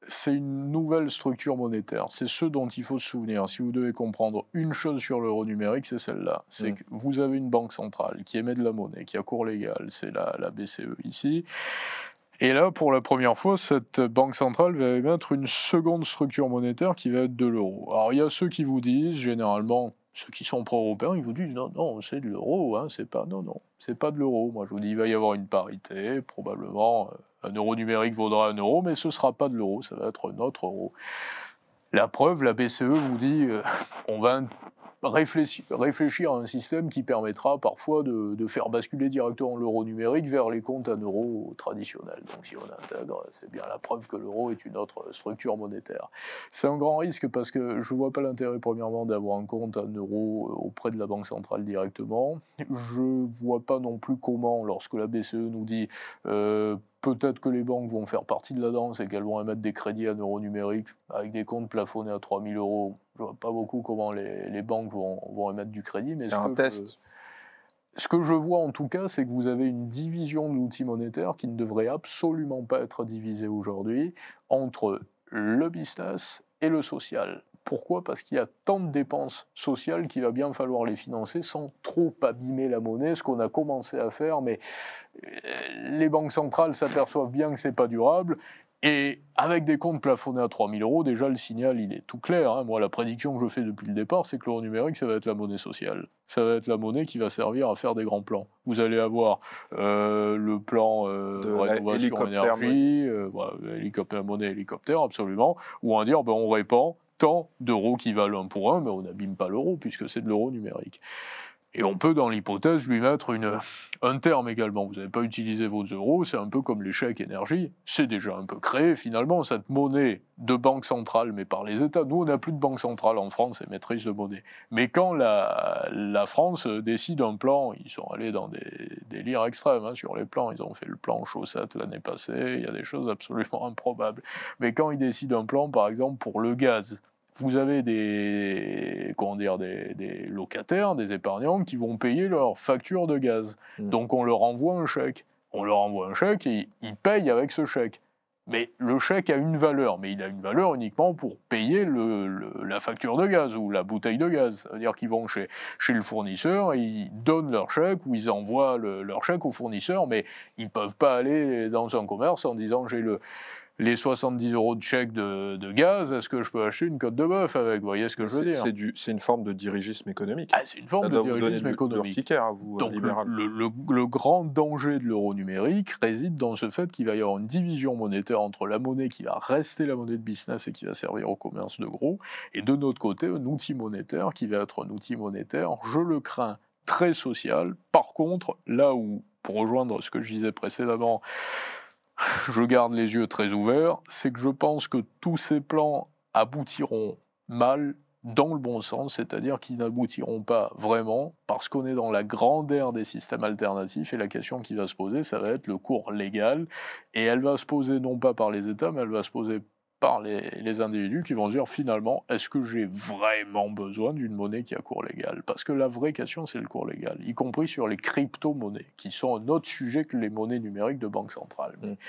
c'est une nouvelle structure monétaire. C'est ce dont il faut se souvenir. Si vous devez comprendre une chose sur l'euro numérique, c'est celle-là. C'est que vous avez une banque centrale qui émet de la monnaie, qui a cours légal, c'est la BCE ici. Et là, pour la première fois, cette banque centrale va émettre une seconde structure monétaire qui va être de l'euro. Alors, il y a ceux qui vous disent, généralement, ceux qui sont pro-européens, ils vous disent non, c'est de l'euro, hein, c'est pas de l'euro. Moi, je vous dis, il va y avoir une parité, probablement, un euro numérique vaudra 1 euro, mais ce ne sera pas de l'euro, ça va être notre euro. La preuve, la BCE vous dit, on va réfléchir à un système qui permettra parfois de faire basculer directement l'euro numérique vers les comptes à euro traditionnels. Donc si on intègre, c'est bien la preuve que l'euro est une autre structure monétaire. C'est un grand risque parce que je ne vois pas l'intérêt premièrement d'avoir un compte à euro auprès de la Banque centrale directement. Je ne vois pas non plus comment, lorsque la BCE nous dit peut-être que les banques vont faire partie de la danse et qu'elles vont émettre des crédits à euro numérique avec des comptes plafonnés à 3 000 euros. Je ne vois pas beaucoup comment les banques vont émettre du crédit. Mais c'est un test. Ce que je vois en tout cas, c'est que vous avez une division de l'outil monétaire qui ne devrait absolument pas être divisée aujourd'hui entre le business et le social. Pourquoi ? Parce qu'il y a tant de dépenses sociales qu'il va bien falloir les financer sans trop abîmer la monnaie, ce qu'on a commencé à faire, mais les banques centrales s'aperçoivent bien que ce n'est pas durable. Et avec des comptes plafonnés à 3 000 €, déjà le signal il est tout clair. Hein. Moi, la prédiction que je fais depuis le départ, c'est que l'euro numérique, ça va être la monnaie sociale. Ça va être la monnaie qui va servir à faire des grands plans. Vous allez avoir le plan de rénovation énergie, monnaie hélicoptère, absolument, où on va dire on répand tant d'euros qui valent 1 pour 1, mais on n'abîme pas l'euro puisque c'est de l'euro numérique. Et on peut, dans l'hypothèse, lui mettre un terme également. Vous n'avez pas utilisé vos euros, c'est un peu comme les chèques énergie. C'est déjà un peu créé, finalement, cette monnaie de banque centrale, mais par les États. Nous, on n'a plus de banque centrale en France et maîtrise de monnaie. Mais quand la France décide un plan, ils sont allés dans des délires extrêmes hein, sur les plans. Ils ont fait le plan Chaussette l'année passée, il y a des choses absolument improbables. Mais quand ils décident un plan, par exemple, pour le gaz, vous avez des locataires, des épargnants qui vont payer leur facture de gaz. Donc on leur envoie un chèque. On leur envoie un chèque et ils payent avec ce chèque. Mais le chèque a une valeur, mais il a une valeur uniquement pour payer la facture de gaz ou la bouteille de gaz. C'est-à-dire qu'ils vont chez le fournisseur, ils donnent leur chèque ou ils envoient leur chèque au fournisseur, mais ils ne peuvent pas aller dans un commerce en disant j'ai les 70 € de chèque de gaz, est-ce que je peux acheter une côte de bœuf avec ? Vous voyez ce que je veux dire ? C'est une forme de dirigisme économique. C'est une forme de dirigisme économique. À vous, donc libéral. Le grand danger de l'euro numérique réside dans ce fait qu'il va y avoir une division monétaire entre la monnaie qui va rester la monnaie de business et qui va servir au commerce de gros, et de notre côté, un outil monétaire qui va être un outil monétaire, je le crains, très social. Par contre, là où, pour rejoindre ce que je disais précédemment, je garde les yeux très ouverts, c'est que je pense que tous ces plans aboutiront mal dans le bon sens, c'est-à-dire qu'ils n'aboutiront pas vraiment, parce qu'on est dans la grande ère des systèmes alternatifs, et la question qui va se poser, ça va être le cours légal, et elle va se poser non pas par les États, mais elle va se poser par les individus qui vont se dire finalement, est-ce que j'ai vraiment besoin d'une monnaie qui a cours légal ? Parce que la vraie question, c'est le cours légal, y compris sur les crypto-monnaies, qui sont un autre sujet que les monnaies numériques de banque centrale. Mais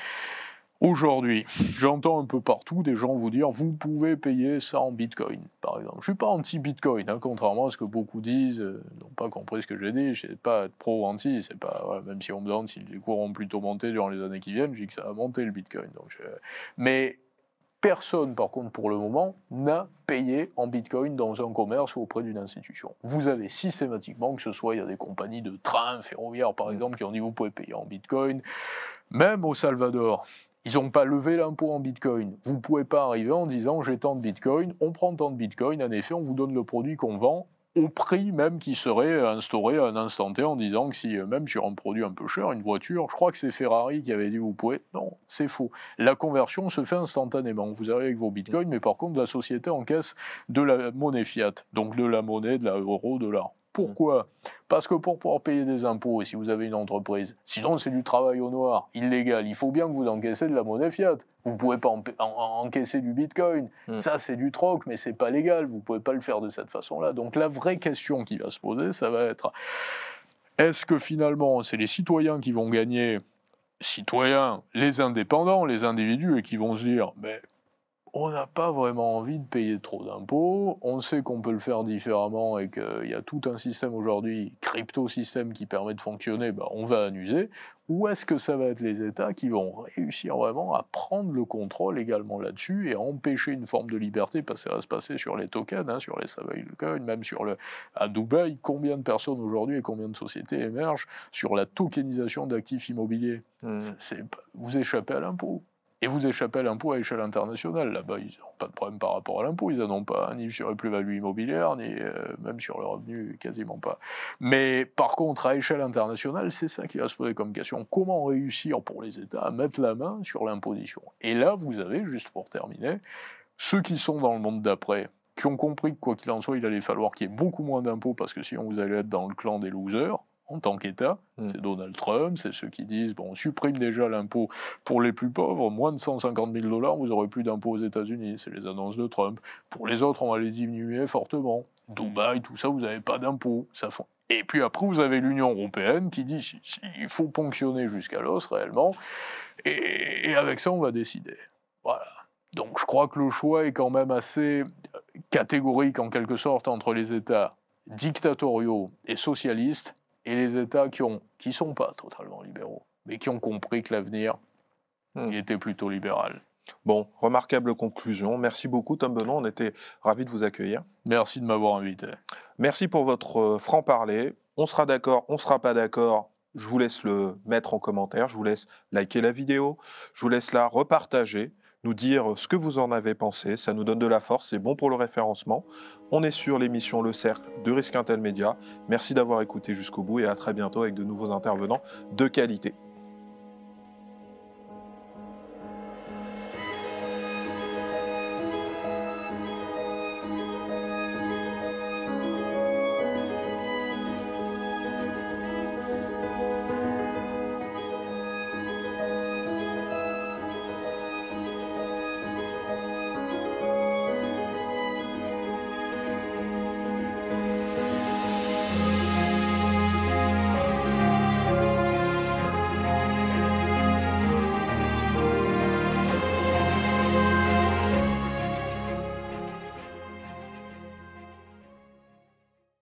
aujourd'hui, j'entends un peu partout des gens vous dire vous pouvez payer ça en bitcoin, par exemple. Je ne suis pas anti-bitcoin, hein, contrairement à ce que beaucoup disent, n'ont pas compris ce que j'ai dit, je ne sais pas être pro ou anti, c'est pas, voilà, même si on me demande si les cours ont plutôt monté durant les années qui viennent, je dis que ça va monter le bitcoin. Mais personne, par contre, pour le moment, n'a payé en bitcoin dans un commerce ou auprès d'une institution. Vous avez systématiquement, que ce soit, il y a des compagnies de trains ferroviaires, par exemple, qui ont dit vous pouvez payer en bitcoin. Même au Salvador, ils n'ont pas levé l'impôt en bitcoin. Vous ne pouvez pas arriver en disant j'ai tant de bitcoin, on prend tant de bitcoin, en effet, on vous donne le produit qu'on vend, au prix même qui serait instauré à un instant T en disant que si même sur un produit un peu cher, une voiture, je crois que c'est Ferrari qui avait dit vous pouvez, non, c'est faux. La conversion se fait instantanément, vous arrivez avec vos bitcoins, mais par contre la société encaisse de la monnaie fiat, donc de la monnaie, de l'euro, dollar. Pourquoi ? Parce que pour pouvoir payer des impôts, et si vous avez une entreprise, sinon c'est du travail au noir, illégal, il faut bien que vous encaissez de la monnaie fiat. Vous ne pouvez pas encaisser du bitcoin. Ça, c'est du troc, mais c'est pas légal, vous ne pouvez pas le faire de cette façon-là. Donc la vraie question qui va se poser, ça va être, est-ce que finalement, c'est les citoyens qui vont gagner, les indépendants, les individus, et qui vont se dire, mais on n'a pas vraiment envie de payer trop d'impôts, on sait qu'on peut le faire différemment et qu'il y a tout un système aujourd'hui, crypto-système qui permet de fonctionner, on va en user. Ou est-ce que ça va être les États qui vont réussir vraiment à prendre le contrôle également là-dessus et à empêcher une forme de liberté, parce que ça va se passer sur les tokens, sur les stablecoins, même à Dubaï, combien de personnes aujourd'hui et combien de sociétés émergent sur la tokenisation d'actifs immobiliers. Vous échappez à l'impôt. Et vous échappez à l'impôt à échelle internationale. Là-bas, ils n'ont pas de problème par rapport à l'impôt. Ils n'en ont pas, ni sur les plus-values immobilières, ni même sur le revenu, quasiment pas. Mais par contre, à échelle internationale, c'est ça qui va se poser comme question. Comment réussir pour les États à mettre la main sur l'imposition ? Et là, vous avez, juste pour terminer, ceux qui sont dans le monde d'après, qui ont compris que quoi qu'il en soit, il allait falloir qu'il y ait beaucoup moins d'impôts, parce que sinon vous allez être dans le clan des losers, en tant qu'État, c'est Donald Trump, c'est ceux qui disent on supprime déjà l'impôt pour les plus pauvres, moins de 150 000 $, vous n'aurez plus d'impôts aux États-Unis, c'est les annonces de Trump. Pour les autres, on va les diminuer fortement. Dubaï, tout ça, vous n'avez pas d'impôts. Et puis après, vous avez l'Union européenne qui dit il faut ponctionner jusqu'à l'os réellement, et avec ça, on va décider. Voilà. Donc je crois que le choix est quand même assez... catégorique en quelque sorte entre les États dictatoriaux et socialistes et les États qui sont pas totalement libéraux, mais qui ont compris que l'avenir il était plutôt libéral. Bon, remarquable conclusion. Merci beaucoup, Tom Benoît. On était ravis de vous accueillir. Merci de m'avoir invité. Merci pour votre franc-parler. On sera d'accord, on ne sera pas d'accord. Je vous laisse le mettre en commentaire. Je vous laisse liker la vidéo. Je vous laisse la repartager, nous dire ce que vous en avez pensé. Ça nous donne de la force. C'est bon pour le référencement. On est sur l'émission Le Cercle de Risque Intel Média. Merci d'avoir écouté jusqu'au bout et à très bientôt avec de nouveaux intervenants de qualité.